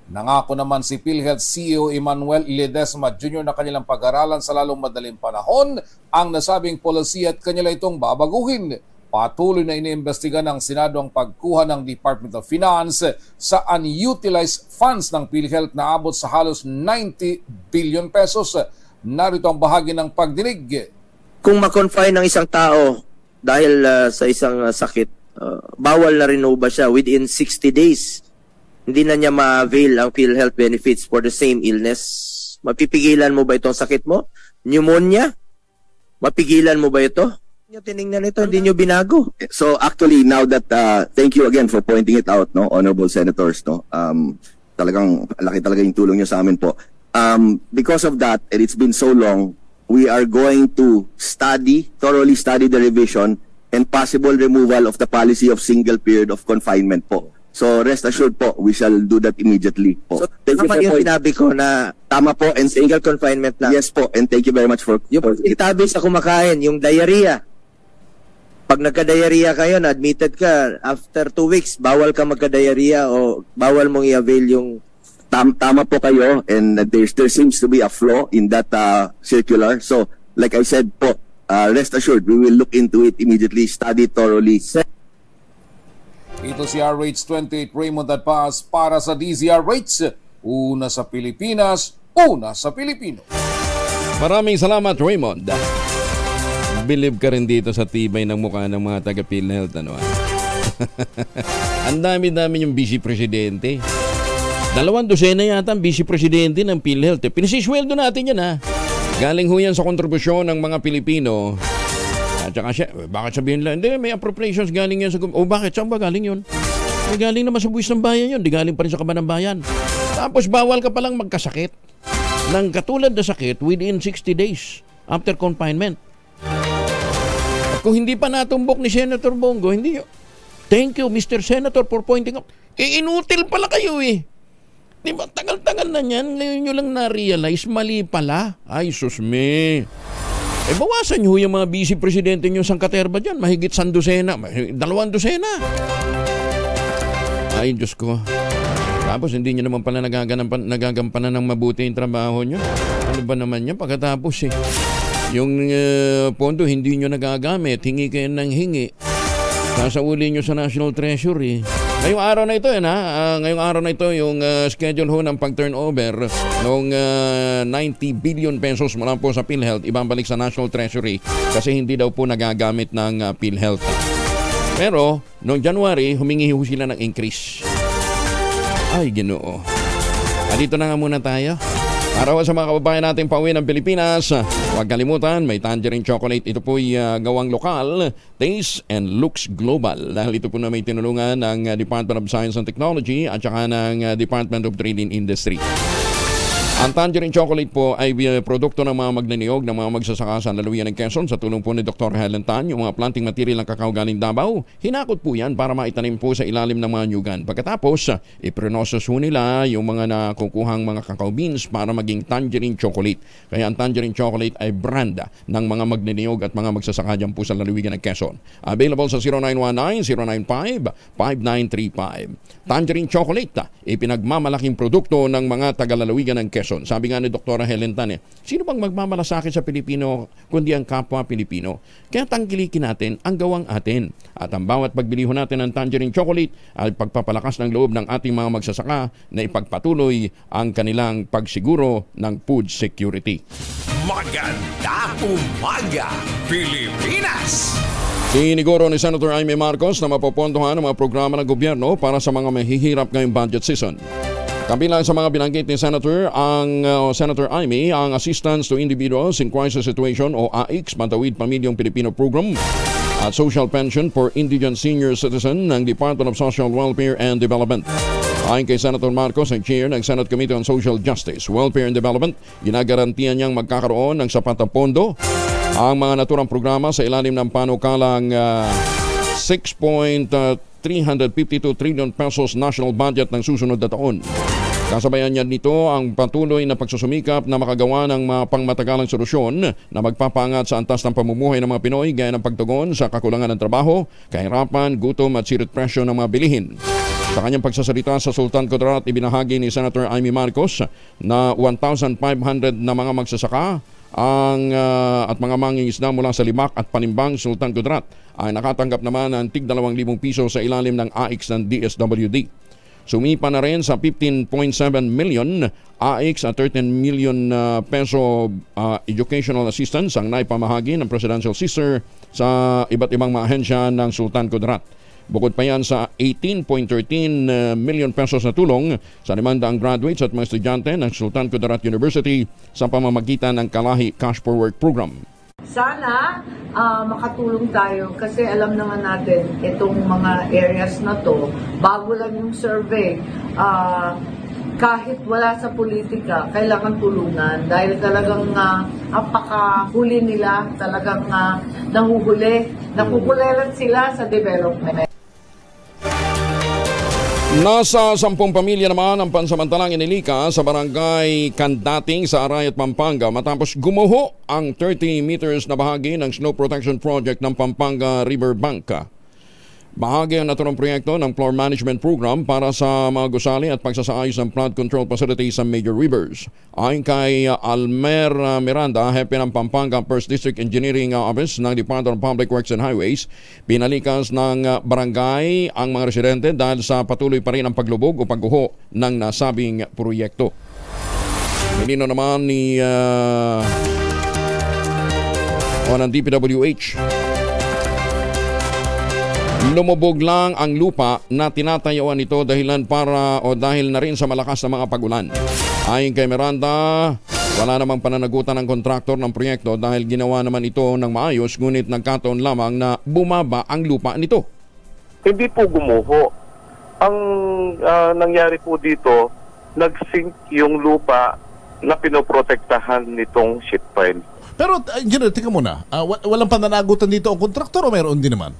Nangako naman si PhilHealth CEO Emmanuel Ledesma Jr. na kanilang pag-aralan sa lalong madaling panahon ang nasabing policy at kanila itong babaguhin. Patuloy na iniimbestiga ng Senado ang pagkuha ng Department of Finance sa unutilized funds ng PhilHealth na abot sa halos 90 billion pesos. Narito ang bahagi ng pagdinig. Kung ma-confine ng isang tao dahil sa isang sakit, bawal na rin ba siya within 60 days? Hindi na niya ma-avail ang PhilHealth benefits for the same illness. Mapipigilan mo ba itong sakit mo? Pneumonia? Mapigilan mo ba ito? Tinignan ito, hindi nyo binago. So actually, now that, thank you again for pointing it out, no, honorable senators, no, talagang laki talaga yung tulong nyo sa amin po. Because of that, and it's been so long, we are going to thoroughly study the revision and possible removal of the policy of single period of confinement po. So rest assured po, we shall do that immediately po. So tama yung sinabi ko na tama po, and single confinement lang. Yes po, and thank you very much for yung itabi sa kumakain, yung diarrhea. Pag nagka-diarrhea kayo, na-admitted ka, after 2 weeks, bawal ka magka-diarrhea o bawal mong i-avail yung... Tama po kayo, and there seems to be a flaw in that circular. So, like I said po, rest assured, we will look into it immediately, study thoroughly. Ito si RH28 Raymond Adpas para sa DZRH. Una sa Pilipinas, una sa Pilipino. Maraming salamat, Raymond. Believe ka rin dito sa tibay ng mukha ng mga taga-PhilHealth, ano? Ang dami-dami yung vice presidente. 200 yata ang vice presidente ng PhilHealth. Pinasisweldo natin yan, ha? Galing ho yan sa kontribusyon ng mga Pilipino. At saka siya, bakit sabihin lang, hindi, may appropriations galing yan sa... O bakit? Saan ba galing yun? Galing naman sa buwis ng bayan yun. Di galing pa rin sa kaban ng bayan. Tapos bawal ka palang magkasakit ng katulad na sakit within 60 days after confinement. At kung hindi pa natumbok ni Senator Bongo, hindi. Thank you, Mr. Senator, for pointing out. Inutil pala kayo eh. Diba, tagal-tagal na yan, ngayon nyo lang na-realize, mali pala. Ay, susme. Bawasan nyo yung mga vice presidente nyo sa katerba dyan, mahigit 100, 200. Ay, Diyos ko. Tapos hindi nyo naman pala nagagampanan ng mabuti yung trabaho nyo. Ano ba naman yan? Pagkatapos yung pondo hindi nyo nagagamit, hingi kayo ng hingi. Sasauli nyo sa National Treasury. Ngayong araw na ito, ngayong araw na ito yung schedule ho ng pag-turnover ng 90 billion pesos mula po sa PhilHealth, ibabalik sa National Treasury kasi hindi daw po nagagamit ng PhilHealth. Pero noong January, humingi ho sila ng increase. Ay, Ginoo. Dito na nga muna tayo. Para sa mga kababayan natin pauwi ng Pilipinas, huwag kalimutan, may Tangerine Chocolate. Ito po'y gawang lokal, taste and looks global. Dahil ito po na may tinulungan ng Department of Science and Technology at saka ng Department of Trade and Industry. Ang Tangerine Chocolate po ay produkto ng mga magniniyog ng mga magsasaka sa lalawigan ng Quezon sa tulong po ni Dr. Helen Tan, yung mga planting material ng kakao galing Davao. Hinakot po yan para maitanim po sa ilalim ng mga nyugan. Pagkatapos, iprinosos po nila yung mga nakukuhang mga kakao beans para maging Tangerine Chocolate. Kaya ang Tangerine Chocolate ay brand ng mga magniniyog at mga magsasaka dyan po sa lalawigan ng Quezon. Available sa 0919-095-5935. Tangerine Chocolate, ipinagmamalaking produkto ng mga taga-lalawigan ng Quezon. Sabi nga ni Dr. Helen Tan, sino bang magmamalasakit sa Pilipino kundi ang kapwa Pilipino? Kaya tangkilikin natin ang gawang atin. At ang bawat pagbiliho natin ng Tangerine Chocolate ay pagpapalakas ng loob ng ating mga magsasaka na ipagpatuloy ang kanilang pagsiguro ng food security. Magandang umaga, Pilipinas! Siniguro ni Senator Jaime Marcos na mapopondohan ang mga programa ng gobyerno para sa mga mahihirap ngayong budget season. Kabilang sa mga binanggit ni Senator Jaime ang Assistance to Individuals in Crisis Situation o AICS, Matawid Pamilyang Pilipino Program at Social Pension for Indigent Senior Citizen ng Department of Social Welfare and Development. Ayon kay Senator Marcos, ang chair ng Senate Committee on Social Justice, Welfare and Development, ginagarantiyan niyang magkakaroon ng sapat na pondo ang mga naturang programa sa ilalim ng panukalang 6.352 trillion pesos national budget ng susunod na taon. Kasabayan niya nito ang patuloy na pagsusumikap na makagawa ng mga pangmatagalang solusyon na magpapaangat sa antas ng pamumuhay ng mga Pinoy gaya ng pagtugon sa kakulangan ng trabaho, kahirapan, gutom at sirit presyo ng mga bilihin. Sa kanyang pagsasalita sa Sultan Kudarat, ibinahagi ni Senator Jaime Marcos na 1,500 na mga magsasaka at mga mangingisda mula sa Limak at Panimbang, Sultan Kudarat ay nakatanggap naman ng tig 2,000 piso sa ilalim ng AICS ng DSWD. Sumipa na rin sa 15.7 million AICS at 13 million peso educational assistance ang naipamahagi ng Presidential Sister sa iba't ibang mga ahensya ng Sultan Kudarat. Bukod pa yan sa 18.13 million pesos na tulong sa 500 graduates at mga estudyante ng Sultan Kudarat University sa pamamagitan ng Kalahi Cash for Work Program. Sana makatulong tayo kasi alam naman natin itong mga areas na to, bago lang yung survey, kahit wala sa politika, kailangan tulungan dahil talagang apakahuli nila, talagang nakukuleran sila sa development. Nasa 10 pamilya naman ang pansamantalang inilika sa barangay Kandating sa Arayat, Pampanga matapos gumuho ang 30 meters na bahagi ng Snow Protection Project ng Pampanga River Bank. Bahagi ang naturang proyekto ng Flood Management Program para sa mga gusali at pagsasaayos ng flood control facilities sa major rivers. Ayon kay Almer Miranda, hepe ng Pampanga 1st District Engineering Office ng Department of Public Works and Highways, pinalikas ng barangay ang mga residente dahil sa patuloy pa rin ang paglubog o pagguho ng nasabing proyekto. Minino naman ng DPWH, lumubog lang ang lupa na tinatayuan nito dahil na rin sa malakas na mga pagulan. Ayon kay Miranda, wala namang pananagutan ng kontraktor ng proyekto dahil ginawa naman ito ng maayos, ngunit nagkataon lamang na bumaba ang lupa nito. Hindi po gumuho. Ang nangyari po dito, nag-sink yung lupa na pinoprotektahan nitong sheet pile. Pero, Engineer, tingnan mo na. Walang pananagutan dito ang kontraktor o meron din naman?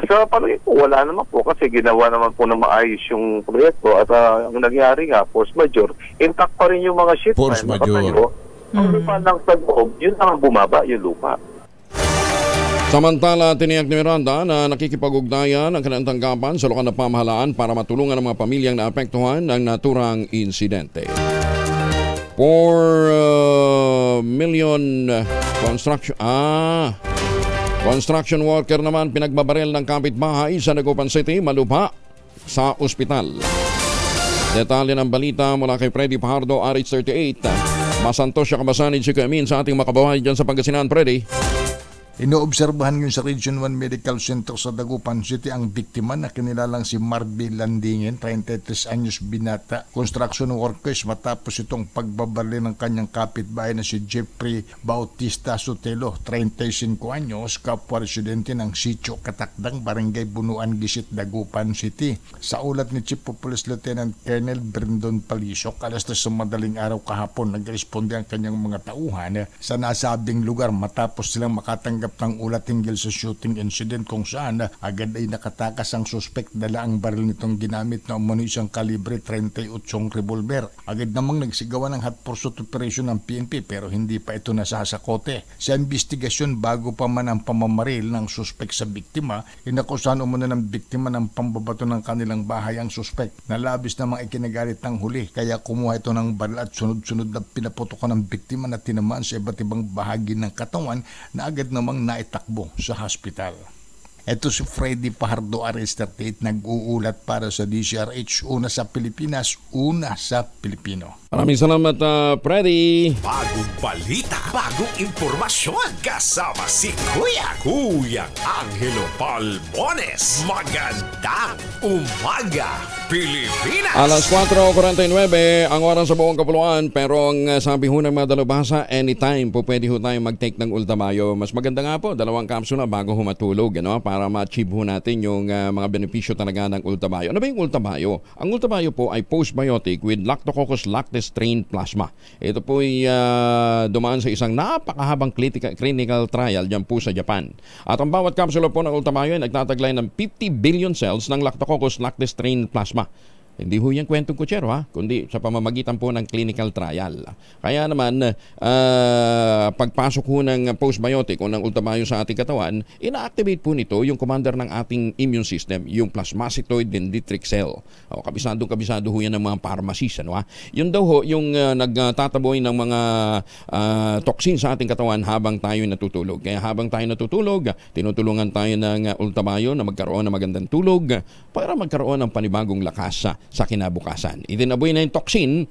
Sa palagay ko, wala naman po kasi ginawa naman po na maayos yung proyekto at ang nangyari nga, force majeure, intact pa rin yung mga sheet pile. Force majeure. Ang lupa lang sa loob, yun lang ang bumaba, yung lupa. Samantala, tiniyak ni Miranda na nakikipag-ugnayan ang kanilang tanggapan sa lokal na pamahalaan para matulungan ang mga pamilyang naapektuhan ng naturang insidente. 4 million construction worker naman pinagbabaril ng kapitbahay sa Dagupan City, malubha sa ospital. Detalye ng balita mula kay Freddy Pajardo, RH38. Masantos siya kabasanid si Kamin sa ating makabahay dyan sa Pangasinan, Freddy. Inoobserbahan yun sa Region 1 Medical Center sa Dagupan City ang biktima na kinilalang si Marby Landingen, 33 anyos binata, construction workers matapos itong pagbabaril ng kanyang kapitbahay na si Jeffrey Bautista Sotelo, 35 anyos, kapwa residente ng Sitio Katakdang, Barangay Bunuan, Gisit, Dagupan City. Sa ulat ni Chief of Police Lieutenant Colonel Brendon Palisok, alas 3 sa madaling araw kahapon, nagresponde ang kanyang mga tauhan sa nasabing lugar matapos silang makatanggap ng ulat hinggil sa shooting incident kung saan agad ay nakatakas ang suspect, dala ang baril nitong ginamit na umunisang kalibre 38 revolver. Agad namang nagsigawan ng hot pursuit operation ng PNP pero hindi pa ito nasasakote. Sa investigasyon, bago pa man ang pamamaril ng suspect sa biktima, inakusahan umuna ng biktima ng pambabato ng kanilang bahay ang suspect na labis namang ikinagalit ng huli, kaya kumuha ito ng baril at sunod-sunod na pinaputokan ng biktima na tinamaan sa iba't ibang bahagi ng katawan na agad namang naitakbo sa hospital. Ito si Freddy Pajardo, RH38, nag-uulat para sa DCRH, una sa Pilipinas, una sa Pilipino. Maraming salamat, Freddy. Bagong balita, bagong impormasyon, kasama si Kuya Angelo Palmones. Magandang umaga, Pilipinas! Alas 4:49 ang oras sa buong kapuluan, pero ang sabi ho ng mga dalubhasa, anytime po pwede ho tayo mag-take ng Ultamayo. Mas maganda nga po, 2 kapsula bago ho matulog, para ma-achieve ho natin yung mga benepisyo talaga ng Ultamayo. Ano ba yung Ultamayo? Ang Ultamayo po ay postbiotic with Lactococcus lactis strain plasma. Ito po ay dumaan sa isang napakahabang clinical trial dyan po sa Japan. At ang bawat kapsula po ng Ultamayo ay nagtataglay ng 50 billion cells ng Lactococcus lactis strain plasma. Hindi ho yung kwentong kutsero, kundi sa pamamagitan po ng clinical trial. Kaya naman, pagpasok ho ng postbiotic o ng Ultamayo sa ating katawan, ina-activate po nito yung commander ng ating immune system, yung plasmacytoid dendritic cell. Kabisado ho yan ng mga pharmacies. Yun daw ho yung nagtataboy ng mga toxin sa ating katawan habang tayo natutulog. Kaya habang tayo natutulog, tinutulungan tayo ng Ultamayo na magkaroon ng magandang tulog para magkaroon ng panibagong lakas sa kinabukasan. Itinaboy na yung toxin,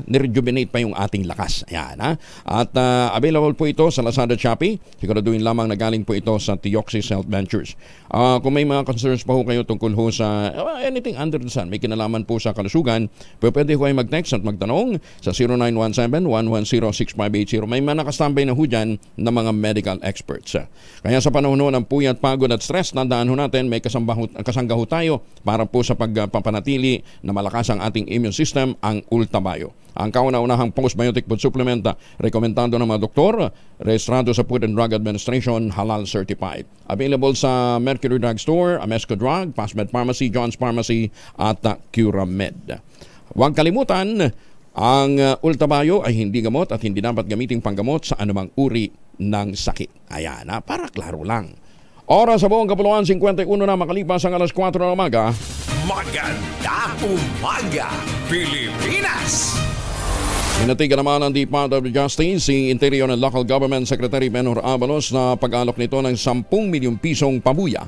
nirejuvenate pa yung ating lakas. Ayan, At available po ito sa Lazada, Shopee. Siguraduhin lamang na galing po ito sa Theoxis Health Ventures. Kung may mga concerns pa ho kayo tungkol ho sa anything under the sun, may kinalaman po sa kalusugan, pwede ho kayo mag-text at magtanong sa 0917-110-6580. May mga nakastambay na ho dyan na mga medical experts. Kaya sa panahon ng puyat, pagod at stress, tandaan ho natin may kasangga ho tayo para po sa pagpapanatili na malakas ang ating immune system, ang Ultamayo. Ang kauna-unahang postbiotic food supplement rekomendado ng mga doktor, rehistrado sa Food and Drug Administration, halal certified. Available sa Mercury Drug Store, Amesco Drug, Pasmed Pharmacy, John's Pharmacy at Curamed. Huwag kalimutan, ang Ultamayo ay hindi gamot at hindi dapat gamiting panggamot sa anumang uri ng sakit. Ayan, para klaro lang. Oras sa buong kapuluan, 51 na makalipas ang alas 4 ng umaga. Magandang umaga, Pilipinas! Minatigan naman ng Department of Justice si Interior and Local Government Secretary Benhur Abalos na pag-alok nito ng 10 milyong pisong pabuya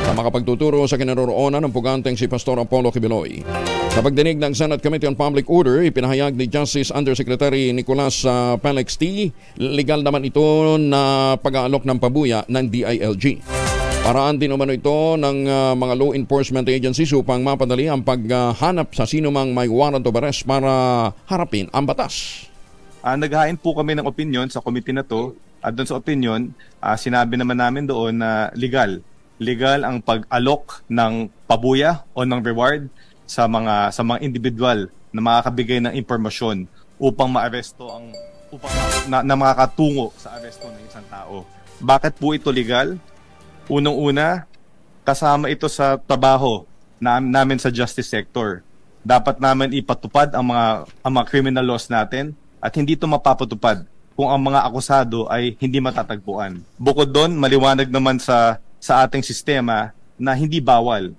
sa makapagtuturo sa kinaroroonan ng puganteng si Pastor Apollo Kibiloy. Sa pagdinig ng Senate Committee on Public Order, ipinahayag ni Justice Undersecretary Nicolas Felix T. legal naman ito na pag-aalok ng pabuya ng DILG. Paraan din naman ito ng mga law enforcement agencies upang mapadali ang paghanap sa sino mang may warrant of arrest para harapin ang batas. Naghain po kami ng opinion sa committee na to at doon sa opinion, sinabi naman namin doon na legal ang pag-alok ng pabuya o ng reward sa mga individual na makakabigay ng impormasyon upang maaresto na makakatungo sa aresto ng isang tao. Bakit po ito legal? Unang-una, kasama ito sa trabaho namin sa justice sector. Dapat namin ipatupad ang mga criminal laws natin at hindi ito mapapatupad kung ang mga akusado ay hindi matatagpuan. Bukod doon, maliwanag naman sa ating sistema na hindi bawal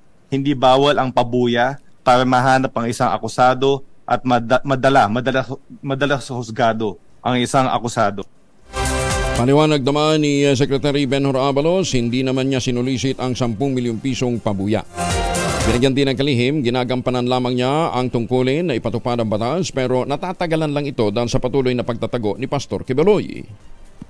ang pabuya para mahanap ang isang akusado at madala sa husgado ang isang akusado. Paliwanag naman ni Secretary Benhur Abalos, hindi naman niya sinulisit ang 10 milyong pisong pabuya. Binigyan din ng kalihim, ginagampanan lamang niya ang tungkulin na ipatupad ang batas pero natatagalan lang ito dahil sa patuloy na pagtatago ni Pastor Kibuloy.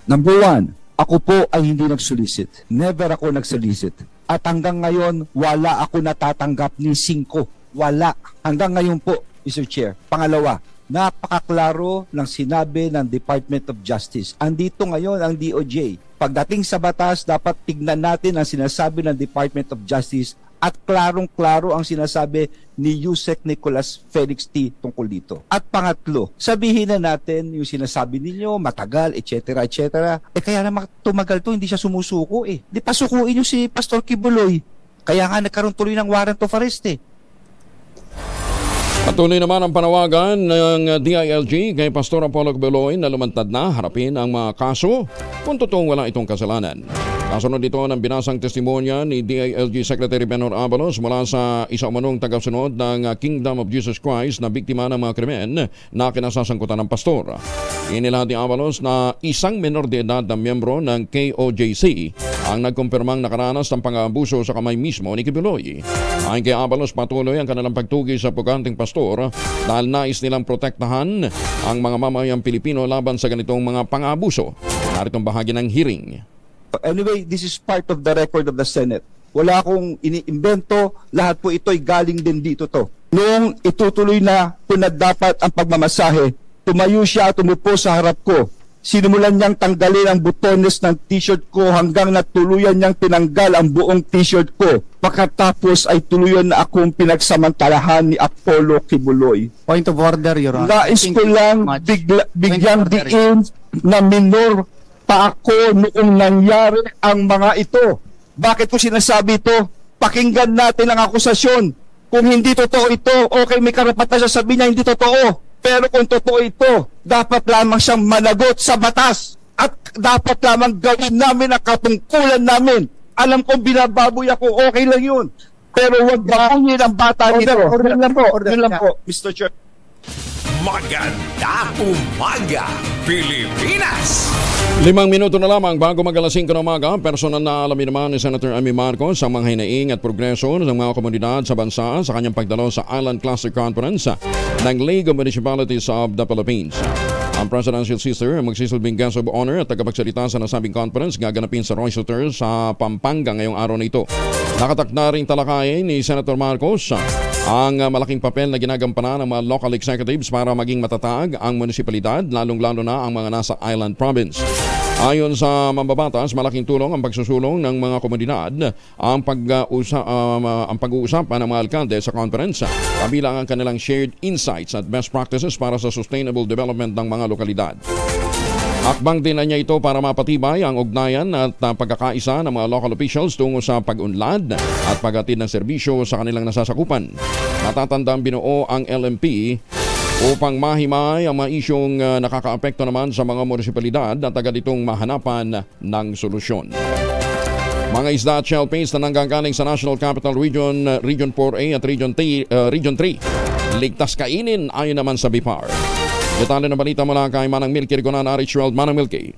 Number 1, ako po ay hindi nagsolicit. Never ako nagsolicit. At hanggang ngayon, wala ako natatanggap ni 5. Wala. Hanggang ngayon po, Mr. Chair. Pangalawa, napakaklaro ng sinabi ng Department of Justice. Andito ngayon ang DOJ. Pagdating sa batas, dapat tignan natin ang sinasabi ng Department of Justice at klarong-klaro ang sinasabi ni Yusek Nicolas Felix T. tungkol dito. At pangatlo, sabihin na natin yung sinasabi ninyo, matagal, etc. etc. Kaya naman tumagal to, hindi siya sumusuko eh. Di pasukuin nyo si Pastor Kibuloy. Kaya nga nagkaroon tuloy ng warrant of arrest eh. Patuloy naman ang panawagan ng DILG kay Pastor Apollo Kibuloy na lumantad na harapin ang mga kaso kung totoong wala itong kasalanan. Kasunod dito ng binasang testimonya ni DILG Secretary Benhur Abalos mula sa isa umanong tagasunod ng Kingdom of Jesus Christ na biktima ng mga krimen na kinasasangkutan ng pastor. Inilahad ni Abalos na isang menor de edad na miyembro ng KOJC ang nagkumpirmang nakaranas ng pang-aabuso sa kamay mismo ni Kibuloy. Ayon kay Abalos, patuloy ang kanilang pagtugi sa puganting pastor dahil nais nilang protektahan ang mga mamayang Pilipino laban sa ganitong mga pang-aabuso. Naritong bahagi ng hearing. Anyway, this is part of the record of the Senate. Wala akong iniimbento, lahat po ito'y galing din dito to. Noong itutuloy na punad dapat ang pagmamasahe, tumayo siya at umupo sa harap ko. Sinimulan niyang tanggalin ang butones ng t-shirt ko hanggang natuluyan niyang tinanggal ang buong t-shirt ko. Pagkatapos ay tuluyan na akong pinagsamantalahan ni Apollo Kibuloy. Point of order, Your Honor. Nais ko lang bigyang diin na minor pa ako noong nangyari ang mga ito. Bakit ko sinasabi ito? Pakinggan natin ang akusasyon. Kung hindi totoo ito, okay, may karapatan siya sabihin niya hindi totoo. Pero kung totoo ito, dapat lamang siyang managot sa batas. At dapat lamang gawin namin ang katungkulan namin. Alam kong binababoy ako, okay lang yun. Pero huwag babuyin ang bata nito. Order lang po, Mr. Chair. Magandang umaga, Pilipinas! 5 minuto na lamang bago mag-alas 5 ng umaga, personal na alamin naman ni Senator Amy Marcos ang mga hinaing at progreso ng mga komunidad sa bansa sa kanyang pagdalo sa Island Cluster Conference ng League of Municipalities of the Philippines. Ang presidential sister magsisilbing guest of honor at tagapagsalita sa nasabing conference gaganapin sa Roy Sutter sa Pampanga ngayong araw na ito. Nakatakda ring talakayin ni Senator Marcos ang malaking papel na ginagampanan ng mga local executives para maging matatag ang munisipalidad, lalong-lalo na ang mga nasa island province. Ayon sa mambabatas, malaking tulong ang pagsusulong ng mga komunidad ang pag-uusapan ng mga alkalde sa conference, kabilang ang kanilang shared insights at best practices para sa sustainable development ng mga lokalidad. Hakbang din na niya ito para mapatibay ang ugnayan at pagkakaisa ng mga local officials tungo sa pag-unlad at paghatid ng serbisyo sa kanilang nasasakupan. Natatandang binuo ang LMP upang mahimay ang mga isyong nakakaapekto naman sa mga munisipalidad at agad itong mahanapan ng solusyon. Mga isda at shellfish na nanggagaling sa National Capital Region, Region 4A at Region 3, ligtas kainin ayon naman sa BIPAR. Detalye ng balita mula kay Manang Milky Rigonan, Richwell. Manang Milky.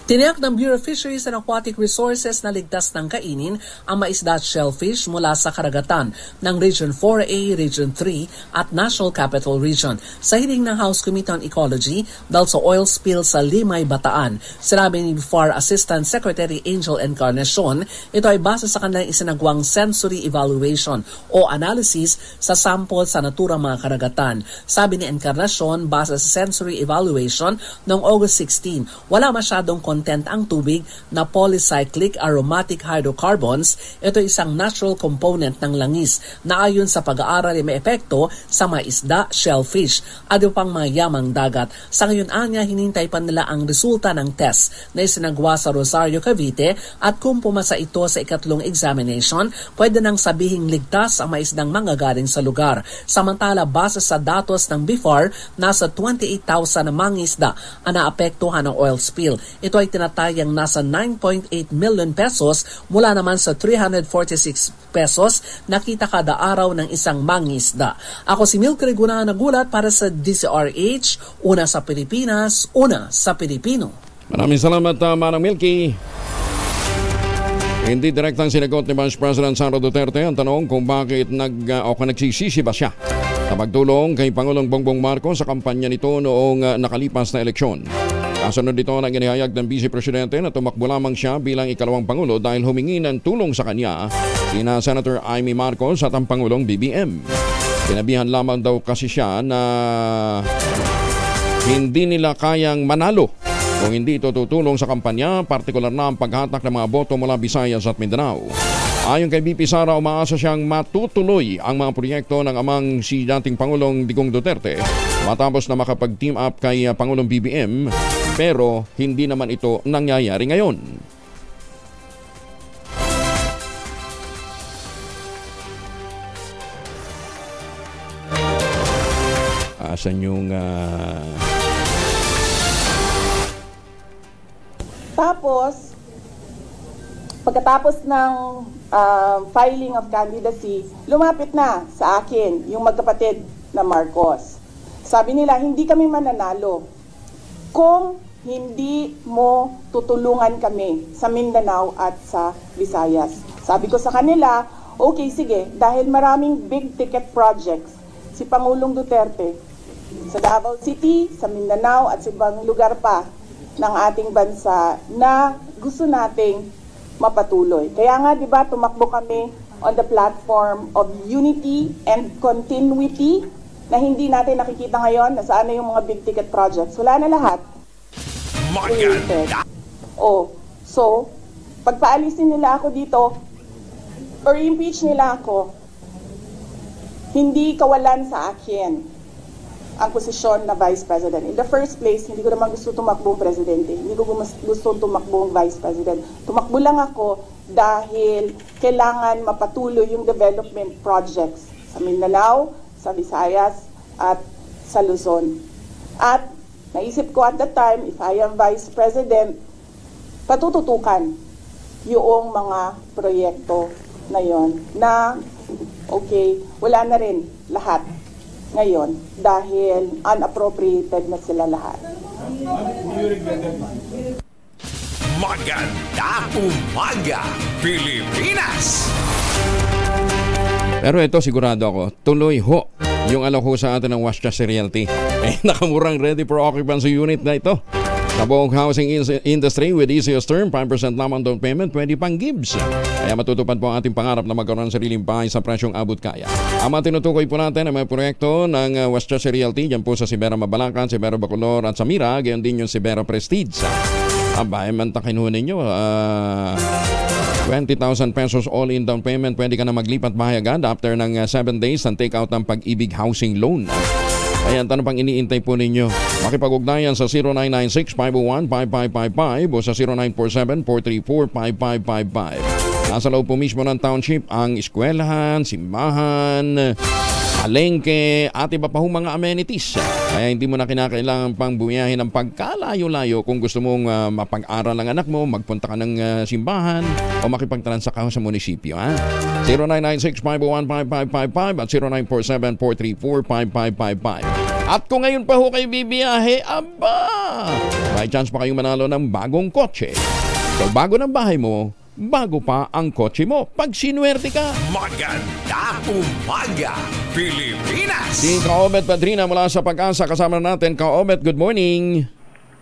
Tiniyak ng Bureau of Fisheries and Aquatic Resources na ligtas ng kainin ang maisda at shellfish mula sa karagatan ng Region 4A, Region 3 at National Capital Region. Sa hiling ng House Committee on Ecology dahil sa oil spill sa Limay, Bataan, sinabi ni BIFAR Assistant Secretary Angel Encarnacion, ito ay base sa kanilang isinagawang sensory evaluation o analysis sa sample sa naturang mga karagatan. Sabi ni Encarnacion, base sa sensory evaluation noong August 16, wala masyadong content ang tubig na polycyclic aromatic hydrocarbons. Ito ay isang natural component ng langis na ayon sa pag-aaral ay may epekto sa mga isda, shellfish at pang mayamang dagat. Sa ngayon anya, hinintay pa nila ang resulta ng test na isinagawa sa Rosario, Cavite at kung pumasa ito sa ikatlong examination, pwede nang sabihing ligtas ang mga isdang manggagaling sa lugar. Samantala, base sa datos ng BIFAR, nasa 28,000 na mangisda ang naapektuhan ng oil spill. Ito ay tinatayang nasa 9.8 million pesos mula naman sa 346 pesos nakita kada araw ng isang mangisda. Ako si Milk Reguna, nagulat para sa DCRH, una sa Pilipinas, una sa Pilipino. Maraming salamat, Manang Milky. Hindi direktang sinagot ni Vice President Sara Duterte ang tanong kung bakit nagsisisi ba siya sa pagtulong kay Pangulong Bongbong Marcos sa kampanya nito noong nakalipas na eleksyon. Kasunod dito na inihayag ng Vice Presidente na tumakbo lamang siya bilang ikalawang Pangulo dahil humingi ng tulong sa kanya sina Senator Amy Marcos at ang Pangulong BBM. Sinabihan lamang daw kasi siya na hindi nila kayang manalo kung hindi ito tutulong sa kampanya, partikular na ang paghatak ng mga boto mula Visayas at Mindanao. Ayon kay VP Sara, umaasa siyang matutuloy ang mga proyekto ng amang si dating Pangulong Digong Duterte matapos na makapag-team up kay Pangulong BBM, pero hindi naman ito nangyayari ngayon. Asan yung Tapos, pagkatapos ng filing of candidacy, lumapit na sa akin yung magkapatid na Marcos. Sabi nila, hindi kami mananalo kung hindi mo tutulungan kami sa Mindanao at sa Visayas. Sabi ko sa kanila, okay, sige, dahil maraming big ticket projects si Pangulong Duterte sa Davao City, sa Mindanao at sa ibang lugar pa ng ating bansa na gusto nating mapatuloy. Kaya nga, di ba, tumakbo kami on the platform of unity and continuity na hindi natin nakikita ngayon na saan na yung mga big ticket projects. Wala na lahat. So, pagpaalisin nila ako dito or impeach nila ako, hindi kawalan sa akin ang posisyon na Vice President. In the first place, hindi ko naman gusto tumakbong Presidente. Hindi ko gusto tumakbong Vice President. Tumakbo lang ako dahil kailangan mapatuloy yung development projects sa Mindanao, sa Visayas, at sa Luzon. At naisip ko at that time, if I am Vice President, patututukan yung mga proyekto na yon na, okay, wala na rin lahat ngayon dahil unappropriated na sila lahat. Magandang umaga, Pilipinas! Pero ito sigurado ako, tuloy ho yung alok ho sa atin ng Westchester Realty. Nakamurang ready for occupancy unit na ito. Sa buong housing industry with easiest term, 5% lamang down payment, 20 pang gives. Kaya matutupad po ang ating pangarap na magkaroon ng sariling bahay sa presyong abot kaya. Ang mga tinutukoy po natin ang mga proyekto ng Westchester Realty, dyan po sa Sibera Mabalacan, Sibera Bacolor at Samira, gayon din yung Sibera Prestige. Ang bahay man takin ho ninyo, 20,000 pesos all-in down payment, pwede ka na maglipat bahay agad after ng 7 days ng take-out ng Pag-ibig Housing Loan. Ayan, tanong pang iniintay po ninyo. Makipag-ugnayan sa 0996-501-5555 o sa 0947-434-5555. Nasa loob po mismo ng township ang eskwelahan, simbahan, palengke at iba pa hong mga amenities. Kaya hindi mo na kinakailangan pang bumiyahin ng pagkalayo-layo kung gusto mong mapag-aral ang anak mo, magpunta ka ng simbahan o makipagtransak ka sa munisipyo. 0996-501-5555 at 0947-434-5555. At kung ngayon pa ho kayo bibiyahe, aba! May chance pa kayong manalo ng bagong kotse. So bago ng bahay mo, bago pa ang kotse mo. Pag sinuwerte ka, magandang umaga, Pilipinas! Si Kaobet Padrina mula sa Pag-asa kasama natin. Kaobet, good morning.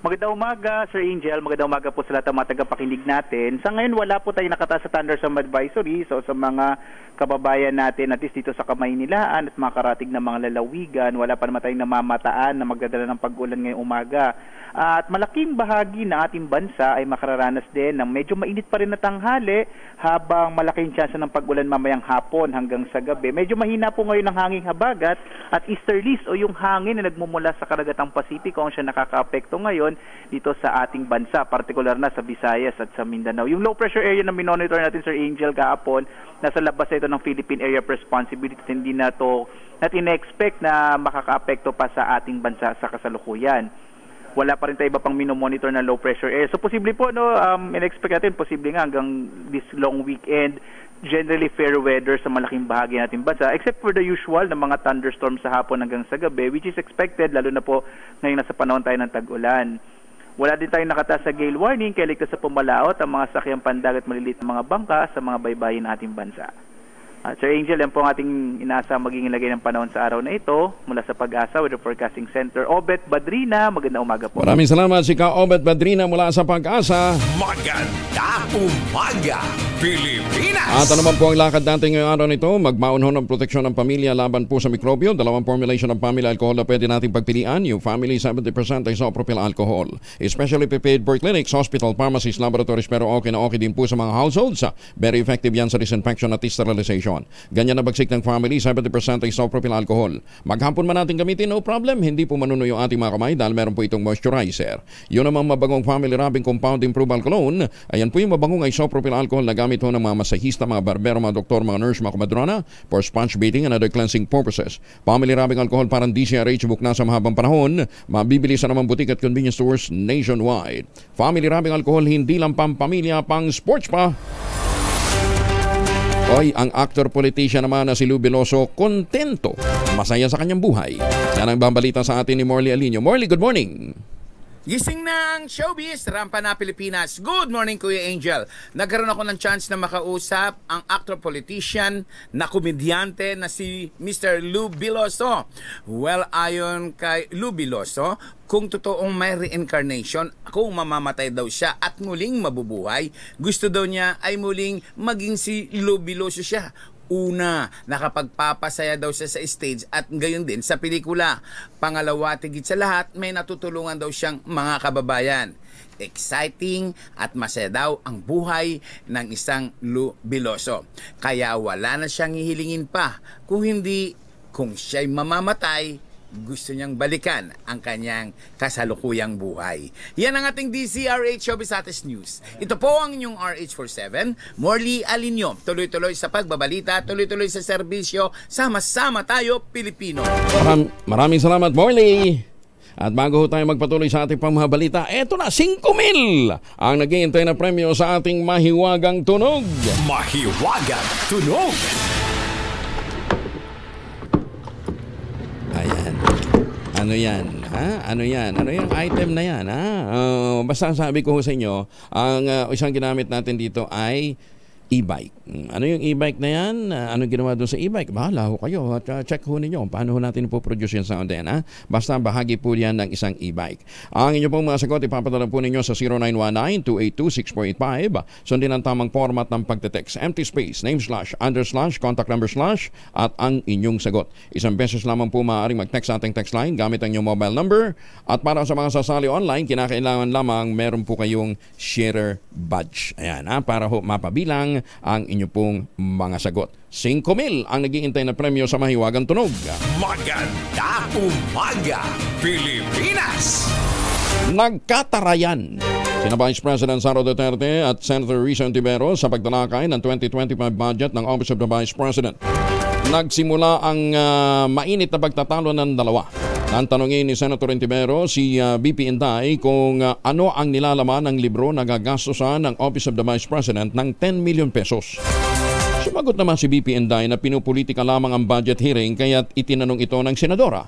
Magandang umaga, Sir Angel. Magandang umaga po sa lahat ng mga tagapakinig natin. Sa ngayon, wala po tayong nakataas sa thunderstorm advisory. So, sa mga kababayan natin, at least dito sa Kamaynilaan at mga karatig na mga lalawigan, wala pa naman tayong namamataan na magdadala ng pag-ulan ngayong umaga. At malaking bahagi ng ating bansa ay makararanas din ng medyo mainit pa rin na tanghali habang malaking tsansa ng pag-ulan mamayang hapon hanggang sa gabi. Medyo mahina po ngayon ang hanging habagat at easterlies o yung hangin na nagmumula sa karagatang Pasipiko ang siya nakaka-apekto ngayon dito sa ating bansa, partikular na sa Visayas at sa Mindanao. Yung low pressure area na minonitor natin, Sir Angel, kahapon, nasa labas na ito ng Philippine Area of Responsibility. Hindi na ito natin-expect na makaka-apekto pa sa ating bansa sa kasalukuyan. Wala pa rin tayo iba pang minomonitor na low pressure area. So posible po, no, in-expect natin, posible nga hanggang this long weekend, generally fair weather sa malaking bahagi natin bansa, except for the usual na mga thunderstorms sa hapon hanggang sa gabi, which is expected, lalo na po ngayon nasa panahon tayo ng tag-ulan. Wala din tayong nakataas sa gale warning, kaya ligtas sa pumalaot ang mga sakyang pandagat maliliit na mga bangka sa mga baybayin ng ating bansa. Sir Angel, yan po ang ating inaasa magiging lagay ng panahon sa araw na ito mula sa Pag-asa Weather Forecasting Center. Obet Badrina, magandang umaga po. Maraming salamat si Ka Obet Badrina mula sa Pag-asa. Magandang umaga, Pilipinas! At ano naman po ang lakad natin ngayong araw nito? Magmaunhon ng proteksyon ng pamilya laban po sa mikrobyo. Dalawang formulation ng family alcohol na pwede natin pagpilian. Yung family 70% isopropyl alcohol. Especially prepared for clinics, hospital, pharmacies, laboratories, pero okay na okay din po sa mga households. Very effective yan sa disinfection at sterilization. Ganyan na bagsik ng family, 70% isopropyl alcohol. Maghapon man natin gamitin, no problem. Hindi po manuno yung ating mga kamay dahil meron po itong moisturizer. Yun namang mabangong family rubbing compound improved alcohol. Ayan po yung mabangong isopropyl alcohol na gamit ho ng mga masahista, mga barbero, mga doktor, mga nurse, mga kumadrona for sponge bathing and other cleansing purposes. Family rubbing alcohol parang DCRH book na sa mahabang panahon. Mabibili sa namang butik at convenience stores nationwide. Family rubbing alcohol hindi lang pampamilya, pang sports pa. Hoy, ang actor-politician naman na si Lou Veloso, kontento, masaya sa kanyang buhay. Yan ang babalita sa atin ni Morley Alinio. Morley, good morning! Gising na ang showbiz, rampa na Pilipinas. Good morning, Kuya Angel. Nagkaroon ako ng chance na makausap ang actor-politician na komedyante na si Mr. Lou Veloso. Well, ayon kay Lou Veloso, kung totoong may reincarnation, kung mamamatay daw siya at muling mabubuhay, gusto daw niya ay muling maging si Lou Veloso siya. Una, nakapagpapasaya daw siya sa stage at gayon din sa pelikula. Pangalawa, tigit sa lahat, may natutulungan daw siyang mga kababayan. Exciting at masaya daw ang buhay ng isang Lou Veloso. Kaya wala na siyang hihilingin pa kung siya'y mamamatay, gusto niyang balikan ang kanyang kasalukuyang buhay. Yan ang ating DCRH Showbiz Status News. Ito po ang inyong RH47, Morley Alinio. Tuloy-tuloy sa pagbabalita, tuloy-tuloy sa serbisyo, sama-sama tayo, Pilipino. Maraming salamat, Morley. At bago tayo magpatuloy sa ating pamabalita, eto na, 5,000 ang nag-iintay na premyo sa ating Mahiwagang Tunog. Mahiwagang Tunog! Ayan. Ano yan? Ha? Ano yan? Ano yung item na yan? Ha? Basta sabi ko sa inyo, ang isang ginamit natin dito ay e-bike. Ano yung e-bike na yan? Ano ginawa doon sa e-bike? Bahala ho kayo at check ho ninyo paano ho natin po-produce yung sound yan. Ha? Basta bahagi po yan ng isang e-bike. Ang inyo pong mga sagot, ipapadala po ninyo sa 0919-282-6485. Sundin ang tamang format ng pagte-text. Empty space, name / under / contact number / at ang inyong sagot. Isang beses lamang po maaaring mag-text sa ating text line gamit ang inyong mobile number. At para sa mga sasali online, kinakailangan lamang meron po kayong sharer badge. Ayan, ha? Para ho mapabilang ang inyo pong mga sagot. 5,000 ang nag-iintay na premyo sa Mahiwagang Tunog. Magandang umaga, Pilipinas! Nagkatarayan sina Vice President Sara Duterte at Senator Risa Ontiveros sa pagtalakay ng 2025 budget ng Office of the Vice President. Nagsimula ang mainit na pagtatalo ng dalawa. Nang tanongin ni Senator Ontiveros si VP Inday kung ano ang nilalaman ng libro na gagastusan ng Office of the Vice President ng 10 million pesos. Sumagot naman si VP Inday na pinupolitika lamang ang budget hearing kaya't itinanong ito ng senadora.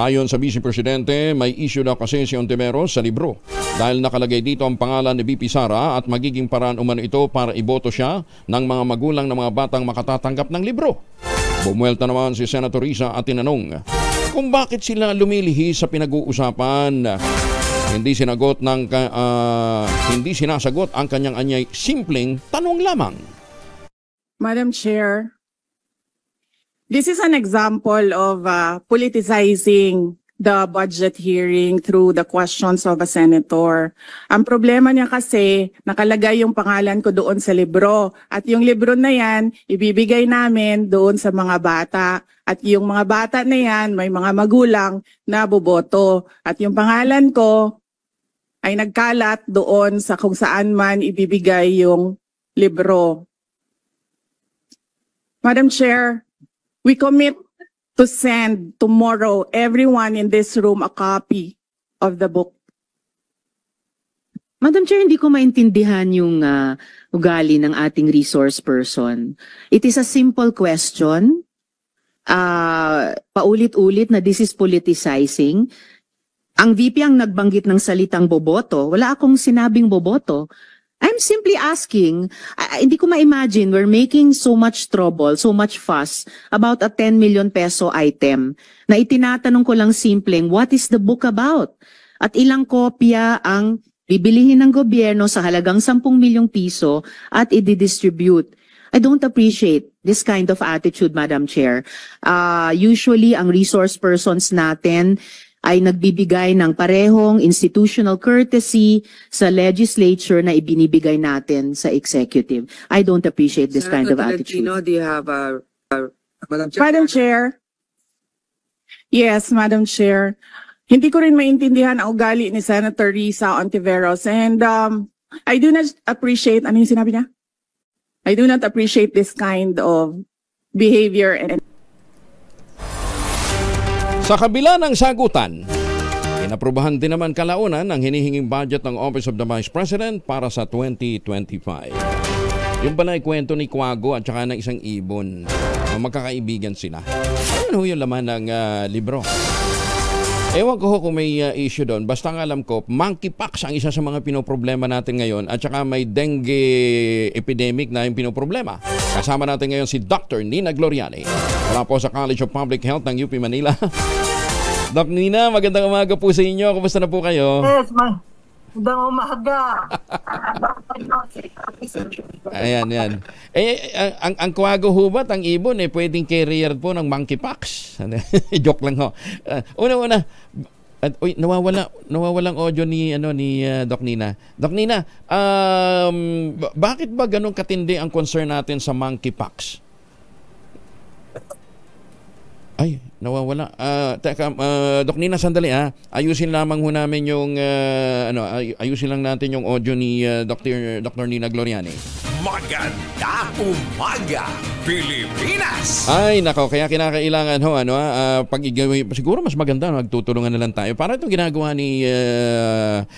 Ayon sa Vice Presidente, may issue daw kasi si Ontiveros sa libro dahil nakalagay dito ang pangalan ni VP Sara at magiging paraan umano ito para iboto siya ng mga magulang ng mga batang makatatanggap ng libro. Bumuelta naman si Senator Risa at tinanong kung bakit sila lumilihi sa pinag-uusapan. Hindi sinasagot ang kanyang anyay simpleng tanong lamang. Madam Chair, this is an example of politicizing the budget hearing through the questions of a senator. Ang problema niya kasi, nakalagay yung pangalan ko doon sa libro. At yung libro na yan, ibibigay namin doon sa mga bata. At yung mga bata na yan, may mga magulang na boboto. At yung pangalan ko ay nagkalat doon sa kung saan man ibibigay yung libro. Madam Chair, we commit to send tomorrow everyone in this room a copy of the book. Madam Chair, hindi ko maintindihan yung ugali ng ating resource person. It is a simple question. Paulit-ulit na this is politicizing. Ang VP ang nagbanggit ng salitang boboto. Wala akong sinabing boboto. I'm simply asking, hindi ko ma-imagine we're making so much trouble, so much fuss about a 10 million peso item na itinatanong ko lang simpleng, what is the book about? At ilang kopya ang bibilihin ng gobyerno sa halagang 10 milyong piso at i-distribute. I don't appreciate this kind of attitude, Madam Chair. Usually, ang resource persons natin ay nagbibigay ng parehong institutional courtesy sa legislature na ibinibigay natin sa executive. I don't appreciate this kind of attitude. Do you have Madam Chair? Madam Chair. Yes, Madam Chair. Hindi ko rin maintindihan ang ugali ni Senator Risa Ontiveros. And I do not appreciate, ano yung sinabi niya? I do not appreciate this kind of behavior and Sa kabila ng sagutan, inaprubahan din naman kalaunan ang hinihinging budget ng Office of the Vice President para sa 2025. Yung pala ay kwento ni Quago at saka ng isang ibon. Magkakaibigan sila. Ano yung laman ng libro? Ewan ko kung may issue doon. Basta ang alam ko, monkeypox ang isa sa mga pinoproblema natin ngayon at saka may dengue epidemic na yung pinoproblema. Kasama natin ngayon si Dr. Nina Gloriani. Wala po sa College of Public Health ng UP Manila. Doc Nina, magandang umaga po sa inyo. Kumusta na po kayo? Yes, magandang umaga. Ayan, yan. Ang Quago hubat, ang ibon, pwedeng carrier po ng monkeypox. Joke lang ho. Una-una, nawawalang audio ni Doc Nina. Doc Nina, bakit ba ganun katindi ang concern natin sa monkeypox? Ay, nawawala. Teka, Doc Nina, sandali ayusin lamang ho namin yung ayusin lang natin yung audio ni Dr. Nina Gloriani. Maganda umaga, Pilipinas! Ay, nako, kaya kinakailangan siguro mas maganda nagtutulungan na lang tayo. Para itong ginagawa ni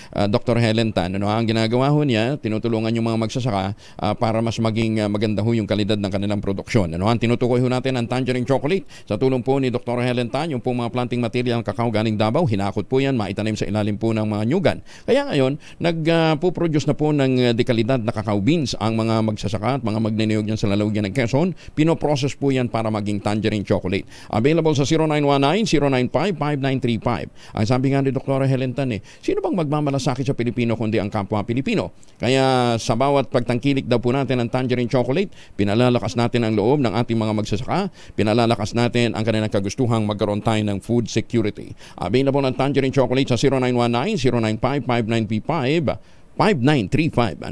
Dr. Helen Tan, ang ginagawa ho niya, tinutulungan yung mga magsasaka para mas maging maganda ho yung kalidad ng kanilang produksyon. Ang tinutukoy ho natin ang tangerine chocolate sa tulong po ni Dr. Helen Tan, yung po mga planting material ng kakao galing Davao, hinakot po yan, maitanim sa ilalim po ng mga nyugan. Kaya ngayon, nagpo-produce na po ng dekalidad na kakao beans ang mga magsasaka at mga magniniyog yan sa lalawigan ng Quezon. Pinoprocess po yan para maging tangerine chocolate. Available sa 0919-095-5935. Ang sabi nga ni Dr. Helen Tan, sino bang magmamalasakit sa Pilipino kundi ang kapwa Pilipino? Kaya sa bawat pagtangkilik daw po natin ng tangerine chocolate, pinalalakas natin ang loob ng ating mga magsasaka, pinalalakas natin ang kanilang kagustuhang magkaroon tayo ng food security. Available ang tangerine chocolate sa 0919-095-5935. 5935,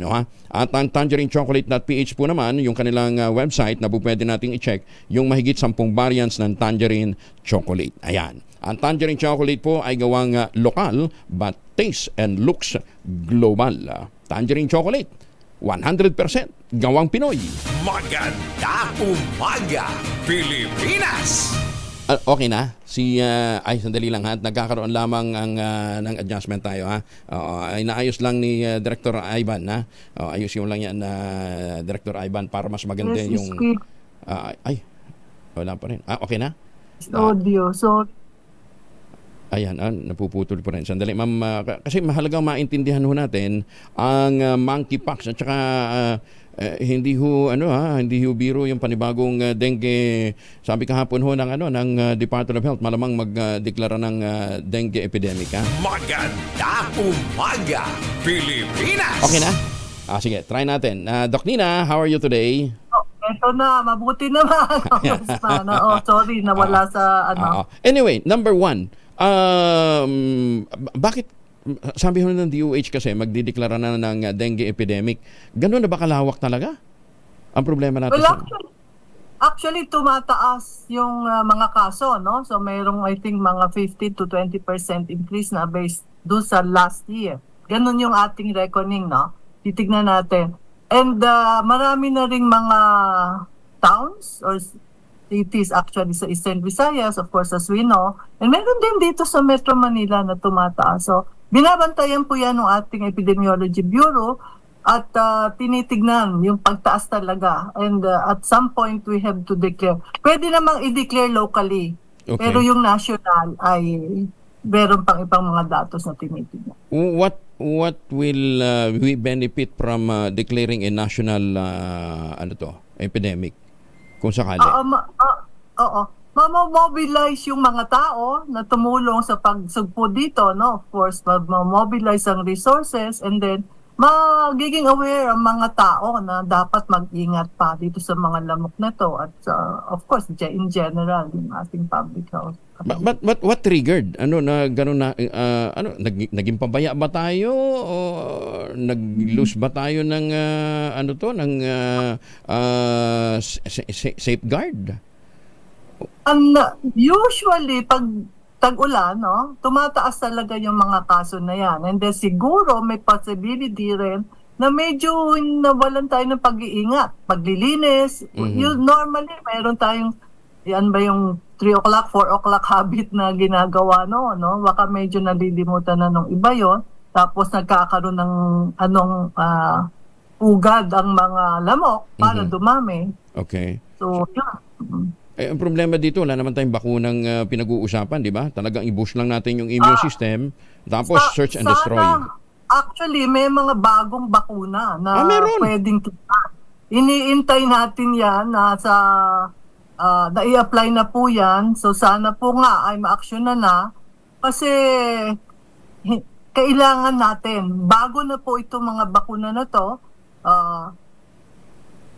At ang tangerinechocolate.ph po naman, yung kanilang website na po pwede nating i-check yung mahigit 10 variants ng tangerine chocolate. Ayan. Ang tangerine chocolate po ay gawang lokal but taste and looks global. Tangerine chocolate, 100% gawang Pinoy. Maganda umaga, Pilipinas! Okay na? Sandali lang nagkakaroon lamang ng adjustment tayo ay naayos lang ni Director Ivan ayusin lang yan Director Ivan para mas maganda yung wala pa rin. Okay na? Audio. So ayan, napuputol pa rin. Sandali, ma'am, kasi mahalagang maintindihan ho natin ang monkeypox at saka Hindi ho biro yung panibagong dengue. Sabi kahapon ho ng Department of Health, malamang magdeklara ng dengue epidemic. Magandang umaga, Pilipinas! Okay na? Sige, try natin. Doc Nina, how are you today? Ito na, mabuti naman. Sorry, nawala sa Anyway, number 1, bakit sabi ho ng DOH kasi magdideklara na ng dengue epidemic? Ganun na ba kalawak talaga ang problema natin? Well, actually tumataas yung mga kaso, no? So mayroong I think mga 15 to 20% increase na based doon sa last year. Ganun yung ating reckoning, no? Titignan natin. And marami na ring mga towns or cities actually sa Eastern Visayas, of course, as we know. And meron din dito sa Metro Manila na tumataas. So binabantayan po yan ng ating Epidemiology Bureau at tinitignan yung pagtaas talaga. And at some point, we have to declare. Pwede namang i-declare locally. Okay. Pero yung national ay meron pang ibang mga datos na tinitignan. What will we benefit from declaring a national epidemic kung sakali? Mamobilize yung mga tao na tumulong sa pagsugpo dito, no? Of course, mamobilize ang resources and then magiging aware ang mga tao na dapat mag-ingat pa dito sa mga lamok na to at of course, in general, yung ating public health. But what triggered? Naging pabaya ba tayo o nag-lose ba tayo ng safeguard? Usually pag tag-ulan, no, tumataas talaga yung mga kaso na yan. And then siguro may possibility rin na medyo nawalan tayo ng pag-iingat, paglilinis. Normally mayroon tayong yan ba yung 3 o'clock, 4 o'clock habit na ginagawa no? Baka medyo nalilimutan na nung iba yon. Tapos nagkakaroon ng ugad ang mga lamok para dumami. Okay. So, yun. Ang problema dito, wala naman tayong bakunang pinag-uusapan, di ba? Talagang i-boost lang natin yung immune system, tapos search and destroy. Actually, may mga bagong bakuna na pwedeng iniintay natin yan na i-apply na po yan. So sana po nga ay ma-action na kasi kailangan natin, bago na po itong mga bakuna na to,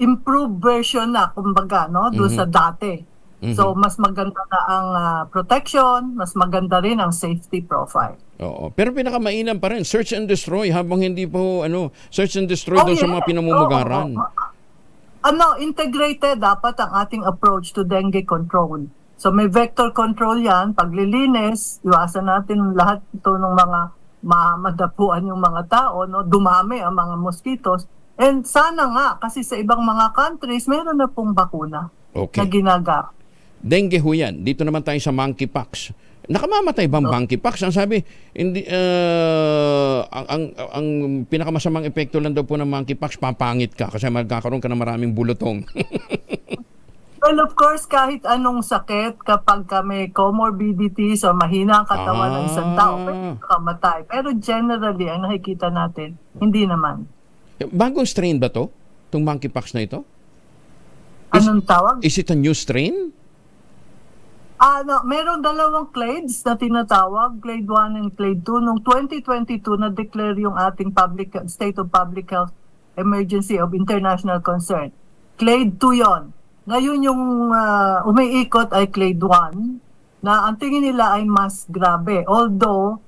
improved version na, kumbaga, no? Doon sa dati. So, mas maganda na ang protection, mas maganda rin ang safety profile. Oo. Pero pinakamainam pa rin, search and destroy habang hindi po, search and destroy doon sa mga pinamumugaran. Integrated dapat ang ating approach to dengue control. So, may vector control yan, paglilinis, iwasan natin lahat ito ng mga madapuan yung mga tao, no? Dumami ang mga mosquitoes. And sana nga, kasi sa ibang mga countries, meron na pong bakuna na ginagamit. Dengue ho yan. Dito naman tayo sa monkeypox. Nakamamatay bang monkeypox? Ang sabi, hindi, ang pinakamasamang epekto lang daw po ng monkeypox, papangit ka kasi magkakaroon ka ng maraming bulutong. Well, of course, kahit anong sakit, kapag may comorbidities o mahina ang katawan ng isang tao, pwede kamatay. Pero generally, ang nakikita natin, hindi naman. Bagong strain ba to? Itong monkeypox na ito? Anong tawag? Is it a new strain? Meron dalawang clades na tinatawag, clade 1 and clade 2. Noong 2022, na-declare yung ating State of Public Health Emergency of International Concern. Clade 2 yon. Ngayon yung umiikot ay clade 1, na ang tingin nila ay mas grabe. Although,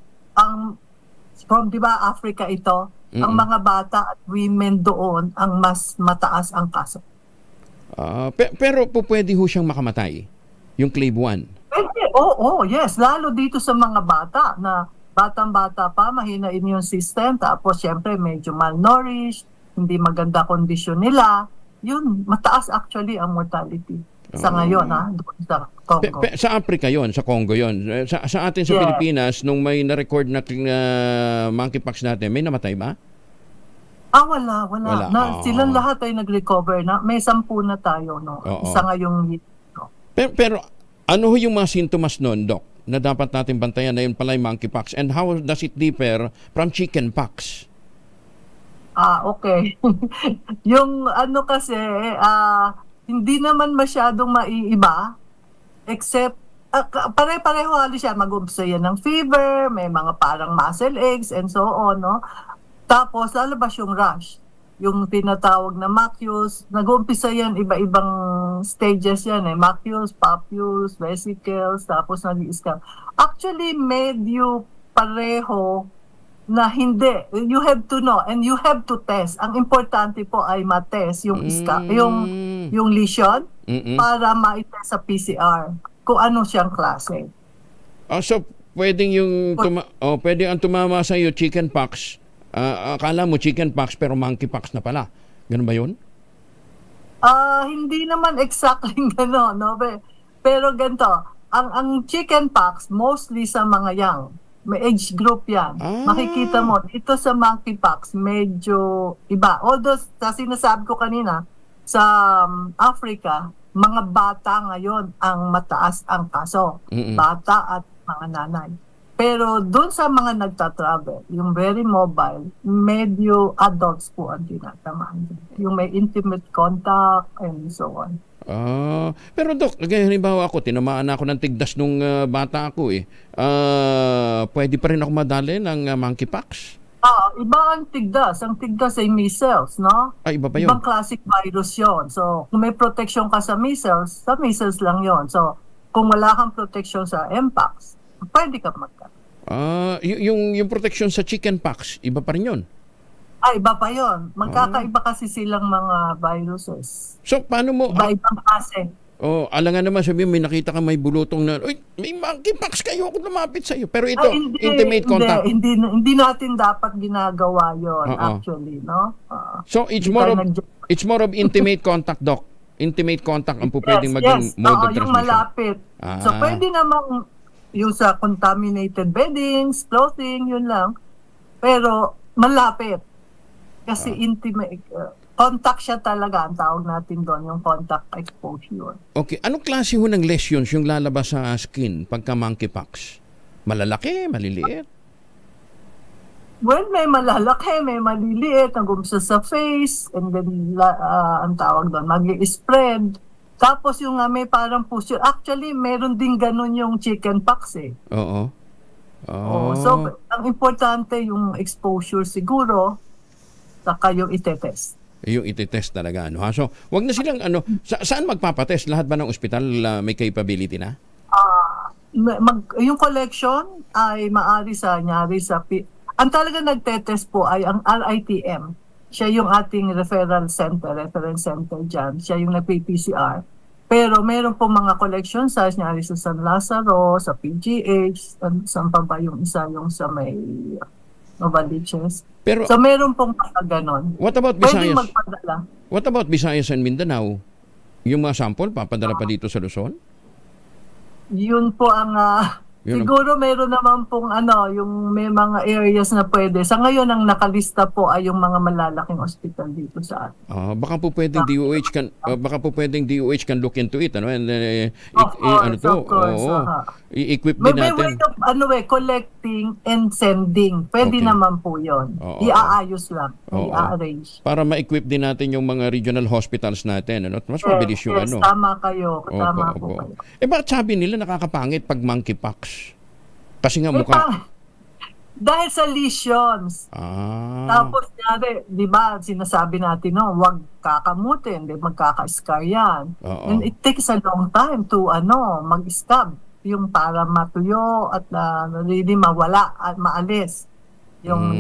from Africa ito, ang mga bata at women doon ang mas mataas ang kaso. Pero pwede ho siyang makamatay, yung clade 1? Yes. Lalo dito sa mga bata na batang-bata pa, mahina immune system, tapos syempre medyo malnourished, hindi maganda kondisyon nila. Yun, mataas actually ang mortality sa ngayon, doon sa Congo. Sa Africa yon, sa Congo yon. Sa atin sa Pilipinas, nung may na-record na monkeypox natin, may namatay ba? Wala. Silang lahat ay nag-recover na. May 10 na tayo, no? Isa ngayong Pero ano yung mga sintomas nun, Doc, na dapat natin bantayan na yun pala yung monkeypox? And how does it differ from chickenpox? Okay. Yung ano kasi, hindi naman masyadong maiiba, except, pare-pareho halos siya, mag-umpisa yan ng fever, may mga parang muscle aches, and so on, no? Tapos, lalabas yung rash, yung tinatawag na macules. Nag-umpisa yan, iba-ibang stages yan, macules, papules, vesicles, tapos nag-i-scab. Actually, medyo pareho na hindi. You have to know and you have to test. Ang importante po ay ma-test yung yung lesion para ma-test sa PCR kung ano siyang klase. So pwedeng yung pwedeng ang tumama sa iyo chickenpox. Akala mo chickenpox pero monkeypox na pala. Ganun ba 'yun? Hindi naman exactly gano'n, no? Pero ganito, ang chickenpox mostly sa mga young. May age group yan. Makikita mo, ito sa monkeypox, medyo iba. Although, sa sinasabi ko kanina, sa Africa, mga bata ngayon ang mataas ang kaso. Bata at mga nanay. Pero doon sa mga nagtatravel, yung very mobile, medyo adults po ang tinatamaan. Yung may intimate contact and so on. Pero Dok, halimbawa ako, tinamaan ako ng tigdas nung bata ako pwede pa rin ako madali ng monkeypox? Iba ang tigdas. Ang tigdas ay measles, no? Iba pa yun? Ibang classic virus yun. So, kung may protection ka sa measles lang yun. So, kung wala kang protection sa mpox, pwede ka magkaroon. Yung protection sa chickenpox, iba pa rin yun? Iba pa yun. Magkakaiba kasi silang mga viruses. So, paano mo... Iba-ibang klase. Alangan naman sabihin, may nakita ka may bulutong na, may monkeypox kayo, ako lumapit sa iyo. Pero ito, intimate contact. Hindi natin dapat ginagawa yon actually, no? So, it's more of intimate contact, Doc. Intimate contact ang pwedeng maging mode of transmission. Yung malapit. So, pwede namang yung sa contaminated beddings, clothing, yun lang. Pero, malapit. Kasi intimate, contact siya talaga, ang tawag natin doon, yung contact exposure. Okay, anong klase ho ng lesions yung lalabas sa skin pagka monkeypox? Malalaki, maliliit? Well, may malalaki, may maliliit, nag-umpisa sa face, and then ang tawag doon, mag-i-spread. Tapos yung may parang pustular. Actually, meron din ganun yung chickenpox So, ang importante yung exposure siguro, saka yung itetest. Yung itetest talaga, ano ha? So, wag na silang, saan magpapatest? Lahat ba ng ospital may capability na? Yung collection ay maari sa ang talaga nagtetest po ay ang RITM. Siya yung ating reference center dyan. Siya yung nagpa-PCR. Pero meron po mga collection sites, nyari sa San Lazaro, sa PGH, saan pa ba yung isa, yung sa may Novaliches. Pero, so meron pong ganon. What about Visayas? Pwede magpadala. What about Visayas and Mindanao? Yung mga sample, papadala pa dito sa Luzon? Yun po ang siguro meron naman pong yung may mga areas na pwede. Sa ngayon ang nakalista po ay yung mga malalaking hospital dito sa atin. Baka po pwedeng DOH can look into it, and i-equip din natin. May way of collecting and sending. Pwede naman po 'yon. Iaayos lang, i-arrange. Para ma-equip din natin yung mga regional hospitals natin, mas mabilis yung Tama kayo. Tama po kayo. Bakit sabi nila nakakapangit pag monkeypox? Kasi nga mukha... Dahil sa lesions. Tapos, di ba, sinasabi natin, huwag kakamutin, magkaka-scar yan. And it takes a long time to, mag-scab. Yung para matuyo at really mawala at maalis. Yung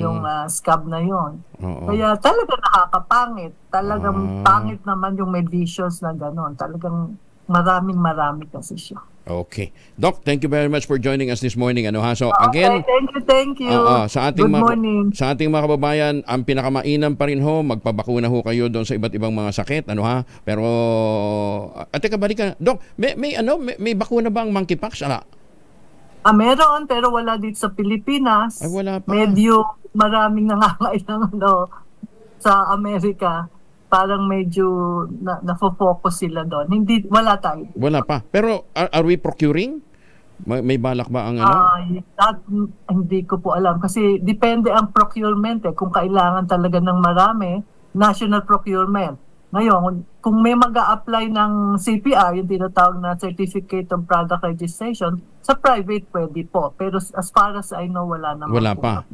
scab na yon. Kaya talaga nakakapangit. Talagang pangit naman yung may lesions na gano'n. Talagang marami kasi siya. Okay. Doc, thank you very much for joining us this morning. So again, thank you. Sa ating mga kababayan, ang pinakamainam pa rin magpabakuna kayo doon sa iba't ibang mga sakit, Pero teka, balikan. Doc, may bakuna ba ang monkeypox? Meron, pero wala dito sa Pilipinas. Ay, wala pa. Medyo maraming nangangailangan sa Amerika. Parang medyo nafo-focus sila doon. Wala tayo. Wala pa. Pero are we procuring? May balak ba ang ano? Hindi ko po alam kasi depende ang procurement kung kailangan talaga ng marami, national procurement. Ngayon, kung may mag-a-apply ng CPR, yung tinatawag na Certificate of Product Registration, sa private pwede po. Pero as far as I know, wala naman. Wala pa.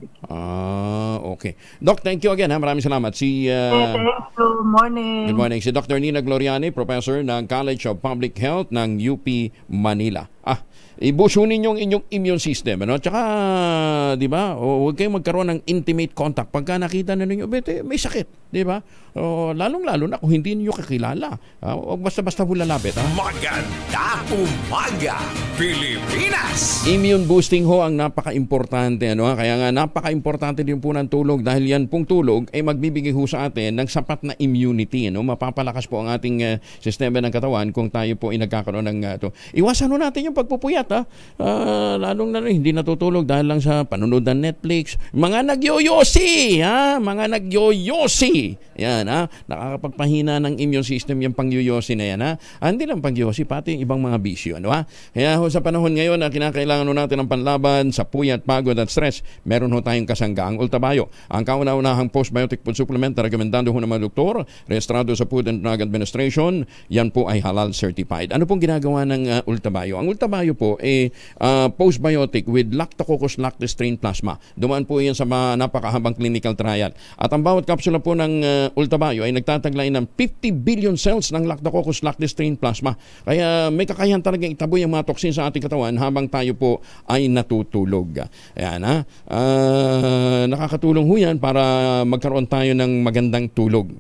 Okay. Doc, thank you again. Maraming salamat. Thank you. Morning. Good morning. Si Dr. Nina Gloriani, Professor ng College of Public Health ng UP Manila. Ibusunin yung inyong immune system, ano? Tsaka, di ba, huwag kayong magkaroon ng intimate contact. Pagka nakita na ninyo, may sakit, di ba? Lalong-lalo na kung hindi niyo kakilala. Huwag basta-basta lalapit. Maganda umaga, Pilipinas! Immune boosting ho ang napaka-importante, ano? Kaya nga napaka-importante din po ng tulog dahil yan pong tulog ay magbibigay ho sa atin ng sapat na immunity, ano? Mapapalakas po ang ating sistema ng katawan kung tayo po ay nagkakaroon ng Iwasan ho natin yung pagpupuyat. Lalong na hindi natutulog dahil lang sa panonood ng Netflix. Mga nagyoyosi, mga nagyoyosi. Yan, nakakapagpahina ng immune system yung pangyoyosi na yan, hindi lang pangyoyosi, pati yung ibang mga bisyo, ano ha? Kaya ho, sa panahon ngayon na kinakailangan ho natin ng panlaban sa puyat, pagod at stress, meron ho tayong kasanggaang Ultabayo. Ang kauna-unahang postbiotic food supplement na rekomendado ho ng mga doktor, rehistrado sa Food and Drug Administration, yan po ay halal certified. Ano pong ginagawa ng Ultabayo? Ang Ultabayo po postbiotic with Lactococcus lactis strain plasma. Dumaan po yan sa napakahabang clinical trial. At ang bawat kapsula po ng Ultabayo ay nagtataglay ng 50 billion cells ng Lactococcus lactis strain plasma. Kaya may kakayahan talagang itaboy ang mga toxin sa ating katawan habang tayo po ay natutulog. Ayan, nakakatulong ho yan para magkaroon tayo ng magandang tulog.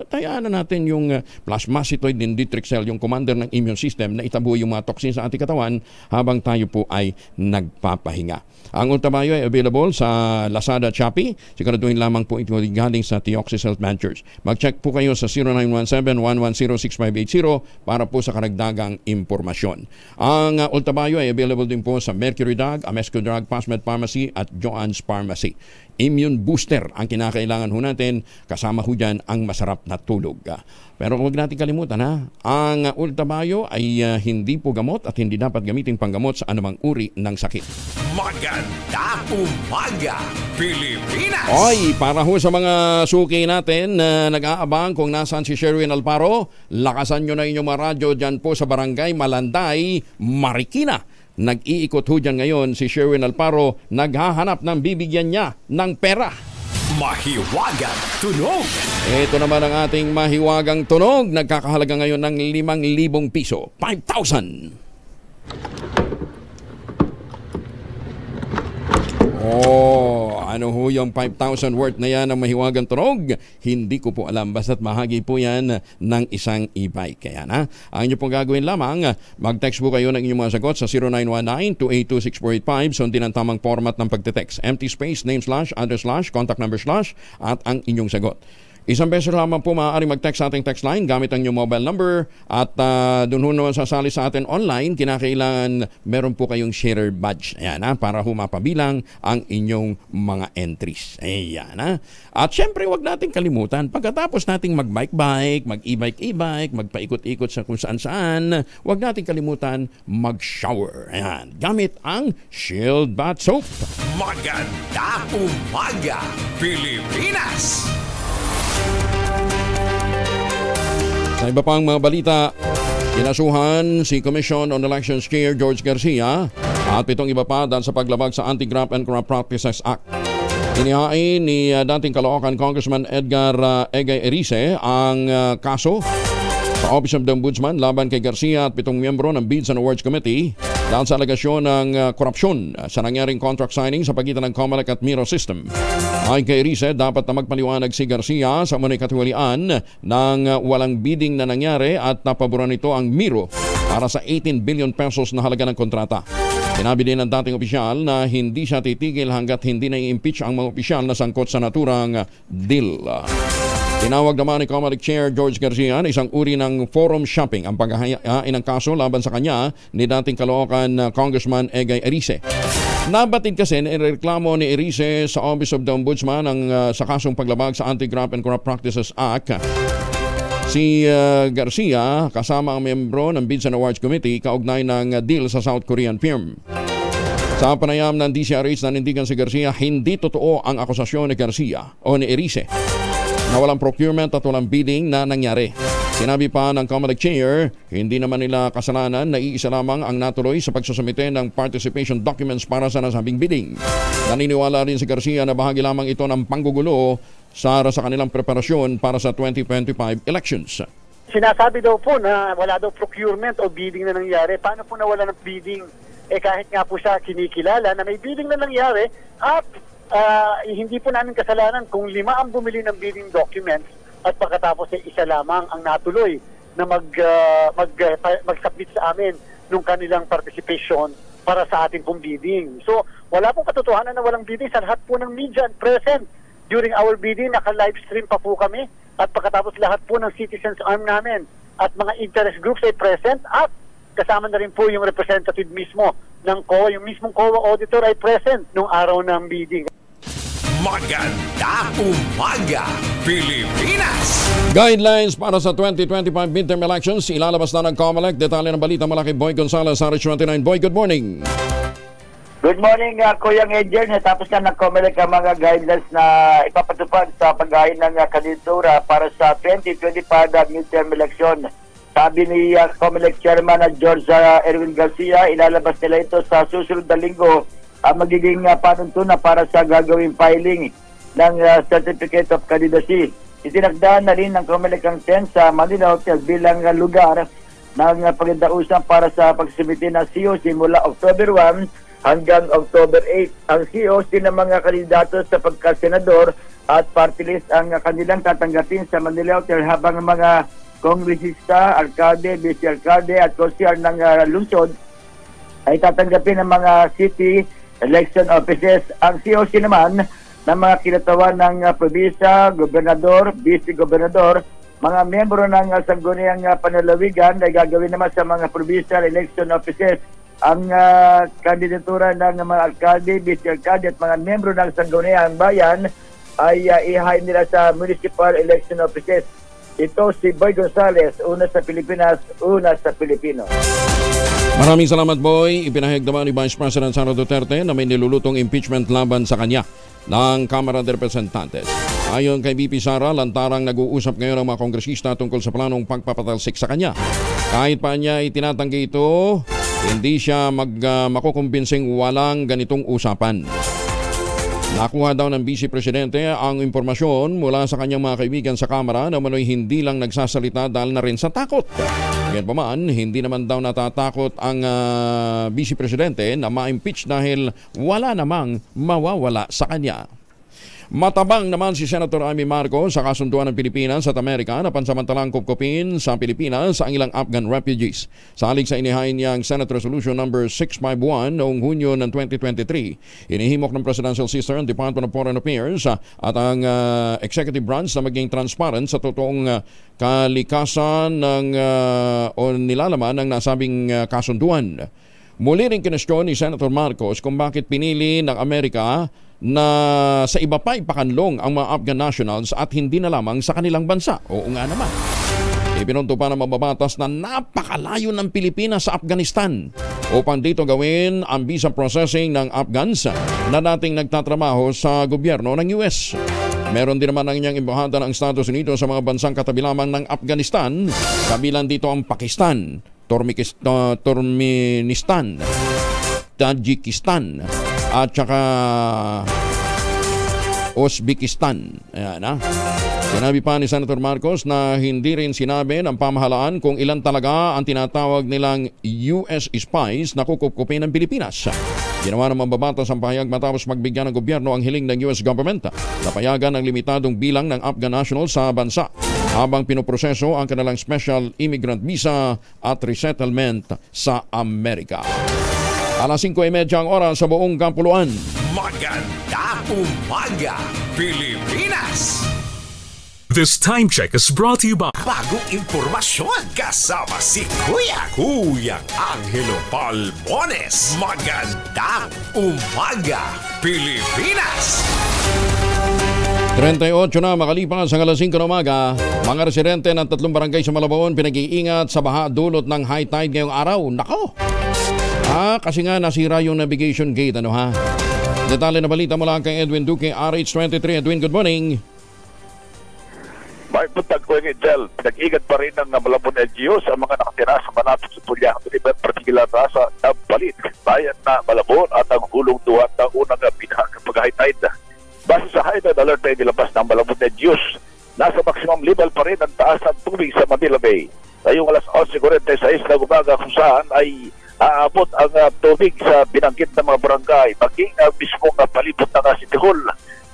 Tayaan na natin yung plasmacytoid dendritic cell, yung commander ng immune system na itaboy yung mga toxin sa ating katawan habang tayo po ay nagpapahinga. Ang Ultabayo ay available sa Lazada, Shopee. Siguraduhin lamang po ito galing sa Theoxis Health Ventures. Mag-check po kayo sa 0917-110-6580 para po sa karagdagang impormasyon. Ang Ultabayo ay available din po sa Mercury Drug, Amesco Drug, Pasmed Pharmacy at Joann's Pharmacy. Immune booster ang kinakailangan ho natin, kasama ho dyan ang masarap na tulog. Pero huwag natin kalimutan ang Ultabayo ay hindi po gamot at hindi dapat gamitin panggamot sa anumang uri ng sakit. Maganda umaga, Pilipinas! Oy, para ho sa mga suki natin na nag-aabang kung nasaan si Sherwin Alparo, lakasan nyo na inyong mga radyo dyan po sa Barangay Malanday, Marikina. Nag-iikot ho dyan ngayon si Sherwin Alparo, naghahanap ng bibigyan niya ng pera. Mahiwagang tunog. Ito naman ang ating mahiwagang tunog. Nagkakahalaga ngayon ng 5,000 piso. 5,000. Ano ho yung 5,000 worth na yan ng mahiwagang tunog? Hindi ko po alam. Basta't mahagi po yan ng isang e-bike. Kaya ang inyo pong gagawin lamang, mag-text po kayo ng inyong mga sagot sa 0919-282-6485. Sundin ang tamang format ng pagte-text. Empty space, name slash, address slash, contact number slash, at ang inyong sagot. Isang beses lamang po maaari mag-text sa ating text line gamit ang inyong mobile number at doon ho naman sasali sa atin online, kinakailangan meron po kayong sharer badge. Ayan, para ho mapabilang ang inyong mga entries. Ayan, At syempre wag natin kalimutan, pagkatapos nating mag-bike-bike, mag-e-bike, magpaikot-ikot sa kung saan-saan, wag natin kalimutan mag-shower. Ayan, gamit ang Shield Bath Soap. Maganda umaga, Pilipinas! Sa iba pang mga balita, kinasuhan si Commission on Elections Chair George Garcia at 7 iba pa dahil sa paglabag sa Anti-Graft and Corrupt Practices Act. Inihain ni dating Caloocan Congressman Edgar Egay Erice ang kaso sa Office of the Ombudsman laban kay Garcia at 7 miyembro ng Bids and Awards Committee dahil sa alegasyon ng korupsyon sa nangyaring contract signing sa pagitan ng COMELEC at Miro System. Ayon kay Erice, dapat na magpaliwanag si Garcia sa munay katiwalian ng walang bidding na nangyari at napaboran nito ang Miro para sa 18 billion pesos na halaga ng kontrata. Sinabi din ng dating opisyal na hindi siya titigil hanggat hindi na i-impeach ang mga opisyal na sangkot sa naturang deal. Tinawag naman ni COMELEC Chair George Garcia na isang uri ng forum shopping ang paghahain ng kaso laban sa kanya ni dating Caloocan Congressman Egay Erice. Nabatid kasi na ireklamo ni Erice sa Office of the Ombudsman sa kasong paglabag sa Anti-Graft and Corrupt Practices Act Si Garcia kasama ang miyembro ng Bids and Awards Committee kaugnay ng deal sa South Korean firm. Sa panayam ng DCRH, nanindigan si Garcia, hindi totoo ang akusasyon ni Garcia o ni Erice na walang procurement at walang bidding na nangyari. Sinabi pa ng COMELEC Chair, hindi naman nila kasalanan na iisa lamang ang natuloy sa pagsusumite ng participation documents para sa nasabing bidding. Naniniwala rin si Garcia na bahagi lamang ito ng panggugulo sa kanilang preparasyon para sa 2025 elections. Sinasabi daw po na wala daw procurement o bidding na nangyari. Paano po nawala ng bidding? Kahit nga po siya kinikilala na may bidding na nangyari at hindi po namin kasalanan kung 5 ang bumili ng bidding documents at pagkatapos ay isa lamang ang natuloy na mag-submit sa amin nung kanilang participation para sa ating pong bidding. So, wala pong katotohanan na walang bidding sa lahat po ng media present. During our bidding, naka-livestream pa po kami at pagkatapos lahat po ng citizens arm namin at mga interest groups ay present at kasama na rin po yung representative mismo ng COA. Yung mismong COA auditor ay present nung araw ng bidding. Magandang umaga, Pilipinas! Guidelines para sa 2025 midterm elections, ilalabas na ng COMELEC. Detalye ng balita mula kay Boy Gonzales, RH29. Boy, good morning. Good morning, Kuya Angel. Natapos na ng COMELEC ang mga guidelines na ipapatupad sa paghain ng kandidatura para sa 2025 midterm election. Sabi ni COMELEC Chairman George Erwin Garcia, ilalabas nila ito sa susunod na linggo ang magiging panuntunan para sa gagawing filing ng Certificate of Candidacy. Itinagdaan na rin ng COMELEC ang 10 sa Manila Hotel bilang lugar ng pagdausan para sa pagsubmit ng COC mula October 1 hanggang October 8. Ang COC ng mga kandidato sa pagkasenador at party list ang kanilang tatanggapin sa Manila Hotel habang ang mga kongresista, alkalde, vice-alkalde at konsyal ng lungsod ay tatanggapin ng mga city election offices. Ang COC naman ng mga kinatawan ng probisya, gobernador, vice-gobernador, mga miyembro ng sangguniang panlalawigan ay gagawin naman sa mga provincial election offices. Ang kandidatura ng mga alkalde, vice-alkalde at mga miyembro ng sangguniang bayan ay ihain nila sa municipal election offices. Ito si Boy Gonzales, una sa Pilipinas, una sa Pilipino. Maraming salamat, Boy. Ipinahayag naman ni Vice President Sara Duterte na may nilulutong impeachment laban sa kanya ng Kamara de Representantes. Ayon kay VP Sara, lantarang nag-uusap ngayon ang mga kongresista tungkol sa planong pagpapatalsik sa kanya. Kahit pa niya itinatanggi ito, hindi siya makukumbinsing walang ganitong usapan. Nakuha daw ng Vice Presidente ang impormasyon mula sa kanyang mga kaibigan sa Kamara na manoy hindi lang nagsasalita dahil na rin sa takot. Ngayon pa man, hindi naman daw natatakot ang Vice Presidente na ma-impeach dahil wala namang mawawala sa kanya. Matabang naman si Senator Amy Marcos sa kasunduan ng Pilipinas at Amerika na pansamantalang kupkupin sa Pilipinas ang ilang Afghan refugees. Salig sa inihain niyang Senate Resolution number 651 noong Hunyo ng 2023, inihimok ng Presidential Sister ang Department of Foreign Affairs at ang Executive Branch na maging transparent sa totoong kalikasan ng o nilalaman ng nasabing kasunduan. Muli rin kinestyon ni Senator Marcos kung bakit pinili ng Amerika na sa iba pa ipakanlong ang mga Afghan nationals at hindi na lamang sa kanilang bansa. Oo nga naman. Ipinunto pa ng mababatas na napakalayo ng Pilipinas sa Afghanistan upang dito gawin ang visa processing ng Afghans na dating nagtatrabaho sa gobyerno ng US. Meron din naman ang inyong imbahada ng Estados Unidos sa mga bansang katabi lamang ng Afghanistan, kabilang dito ang Pakistan, Turkmenistan, Tajikistan, at saka Uzbekistan. Ayan, ha? Sinabi pa ni Senator Marcos na hindi rin sinabi ng pamahalaan kung ilan talaga ang tinatawag nilang US spies na kukupkupin ng Pilipinas. Ginawa ng mababatas ang pahayag matapos magbigyan ng gobyerno ang hiling ng US government na payagan ang limitadong bilang ng Afghan nationals sa bansa habang pinoproseso ang kanilang special immigrant visa at resettlement sa Amerika. Alas 5:30 ang oras sa buong Kampuluan. Magandang umaga, Pilipinas! This time check is brought to you by Bagong impormasyon kasama si Kuya Angelo Palmones. Magandang umaga, Pilipinas! 38 na makalipas ang alas 5 ng umaga, mga residente ng 3 barangay sa Malabon pinag-iingat sa baha dulot ng high tide ngayong araw. Nako! Kasi nga nasira yung navigation gate, ano ha? Detalye na balita mula kay Edwin Duque, RH23. Edwin, good morning. May puntag ko yung Angel, pinag-igat pa rin ng Malabon LGU sa mga nakatira sa malapit sa Tulyahan River, partikular na sa Nabalit, bayan na Malabon at ang hulong duhat ng unang binaha kapag high tide. Base sa high tide alert ay nilabas ng Malabon LGU, nasa maximum level pa rin ang taas ng tubig sa Manila Bay. Ngayong alas 11:46 na umaga kung saan ay aabot ang tubig sa binanggit ng mga barangay, maging mismong palibot ng City Hall.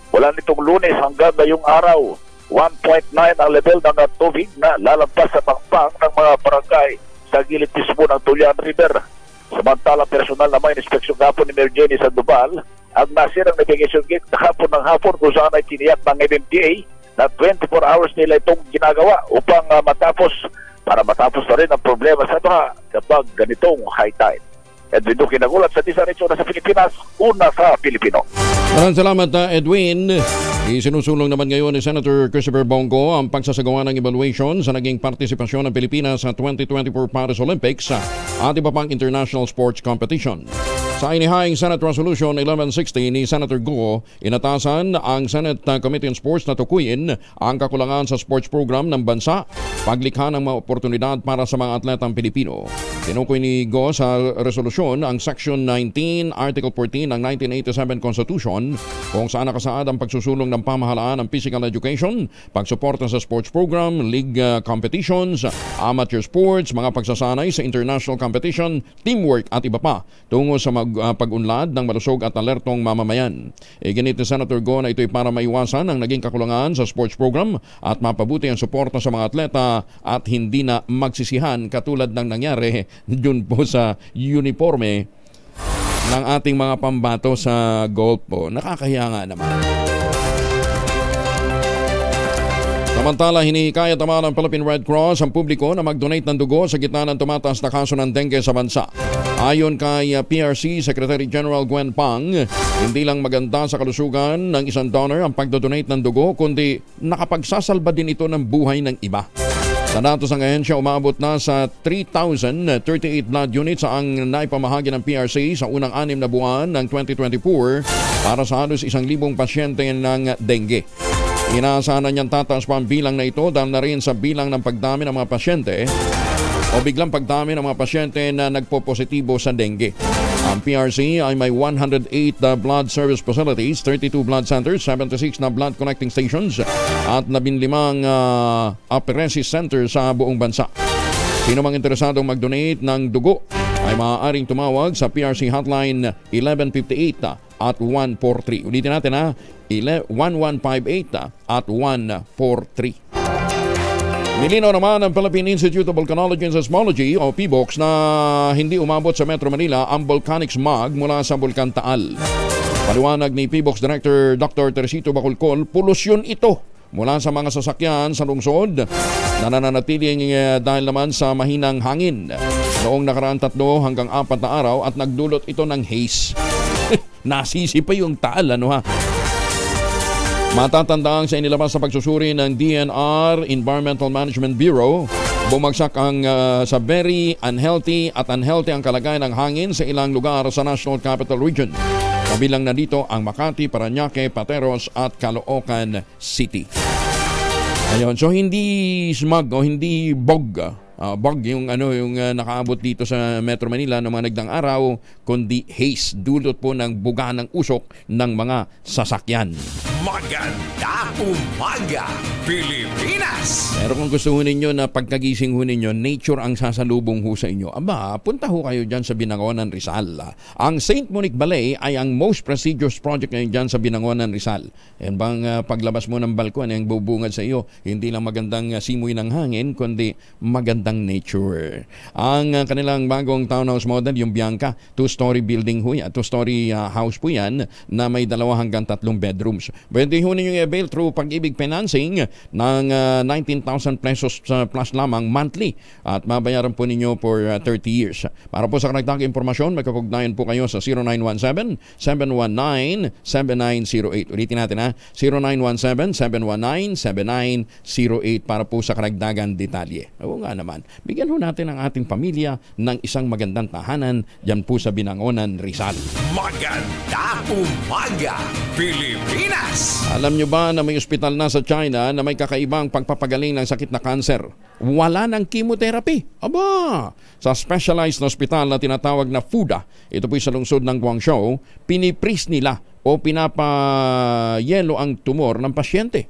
Wala nitong Lunes hanggang ngayong araw. 1.9 ang level ng tubig na lalampas sa pangpang ng mga barangay sa gilid mismo ng Tulyahan River. Samantala, personal na may inspeksyon hapon ni Mayor Jenny Sandoval ang nasirang navigation gate hapon ng hapon kung saan ay tiniyak ng MMDA na 24 hours nila itong ginagawa upang matapos na rin ang problema sa baha kapag ganitong high tide. Edwin Duque nagulat sa Disaretsyo na sa Pilipinas, una sa Pilipino. Maraming salamat, Edwin. Isinusulong naman ngayon ni Senator Christopher Bongo ang pagsasagawa ng evaluation sa naging partisipasyon ng Pilipinas sa 2024 Paris Olympics at iba pang international sports competition. Sa inihaying Senate Resolution 1160 ni Senator Go, inatasan ang Senate Committee on Sports na tukuyin ang kakulangan sa sports program ng bansa, paglikha ng mga oportunidad para sa mga atletang Pilipino. Tinukoy ni Go sa resolusyon ang Section 19, Article 14 ng 1987 Constitution kung saan nakasaad ang pagsusulong ng pamahalaan ng physical education, pagsuporta sa sports program, league competitions, amateur sports, mga pagsasanay sa international competition, teamwork at iba pa tungo sa pag-unlad ng malusog at alertong mamamayan. Iginit ni Senator Go na ito'y para maiwasan ang naging kakulangan sa sports program at mapabuti ang suporta sa mga atleta at hindi na magsisihan katulad ng nangyari dun po sa uniforme ng ating mga pambato sa golf po. Nakakahiya nga naman. Samantala, hinihikayat naman ng Philippine Red Cross ang publiko na mag-donate ng dugo sa gitna ng tumataas na kaso ng dengue sa bansa. Ayon kay PRC Secretary General Gwen Pang, hindi lang maganda sa kalusugan ng isang donor ang pagdodonate ng dugo, kundi nakapagsasalba din ito ng buhay ng iba. Sa datos ng ahensya, umabot na sa 3,038 blood units ang naipamahagi ng PRC sa unang 6 na buwan ng 2024 para sa halos 1,000 pasyente ng dengue. Inaasahan niyang tataas pa ang bilang na ito dahil na rin sa bilang ng pagdami ng mga pasyente o biglang pagdami ng mga pasyente na nagpo-positibo sa dengue. Ang PRC ay may 108 blood service facilities, 32 blood centers, 76 na blood collecting stations at 15 apheresis centers sa buong bansa. Sino mang interesadong mag-donate ng dugo ay maaaring tumawag sa PRC hotline 1158 at 143. Ulitin natin 1158 at 143. Nilinaw naman ng Philippine Institute of Volcanology and Seismology o PVOX na hindi umabot sa Metro Manila ang volcanic smog mula sa Bulkan Taal. Paliwanag ni PVOX Director Dr. Teresito Bacolcol, polusyon ito mula sa mga sasakyan sa lungsod na nananatiling dahil naman sa mahinang hangin. Noong nakaraan 3 hanggang 4 na araw at nagdulot ito ng haze. Nasisi pa yung Taal, ano ha? Matatandaan sa inilabas sa pagsusuri ng DNR Environmental Management Bureau, bumagsak ang sa very unhealthy ang kalagayan ng hangin sa ilang lugar sa National Capital Region. Kabilang na dito ang Makati, Parañaque, Pateros at Caloocan City. Ayun, so hindi smog o hindi bog yung nakaabot dito sa Metro Manila ng mga nagdang araw, kundi haze, dulot po ng buga ng usok ng mga sasakyan. Maganda umaga, Pilipinas! Pero kung gusto ho ninyo na pagkagising ho ninyo, nature ang sasalubong ho sa inyo, punta ho kayo dyan sa Binangonan, Rizal. Ang St. Monique Ballet ay ang most prestigious project ngayon dyan sa Binangonan, Rizal. Yan bang paglabas mo ng balkon, yung bubungad sa iyo, hindi lang magandang simoy ng hangin, kundi maganda magandang nature. Ang kanilang bagong townhouse model, yung Bianca, 2-story building ho yan, 2-story house po yan na may 2 hanggang 3 bedrooms. Pwede ho ninyo i-avail through Pag-ibig Financing ng 19,000 pesos plus lamang monthly at mabayaran po ninyo for 30 years. Para po sa karagdagang impormasyon, magkapugnayan po kayo sa 0917-719-7908. Ulitin natin ha, 0917-719-7908 para po sa karagdagan detalye. Oo nga naman, bigyan ho natin ang ating pamilya ng isang magandang tahanan dyan po sa Binangonan, Rizal. Maganda umaga, Pilipinas! Alam nyo ba na may ospital na sa China na may kakaibang pagpapagaling ng sakit na kanser? Wala ng chemotherapy. Aba! Sa specialized na ospital na tinatawag na FUDA, ito po sa lungsod ng Guangzhou, pinipris nila o pinapayelo ang tumor ng pasyente.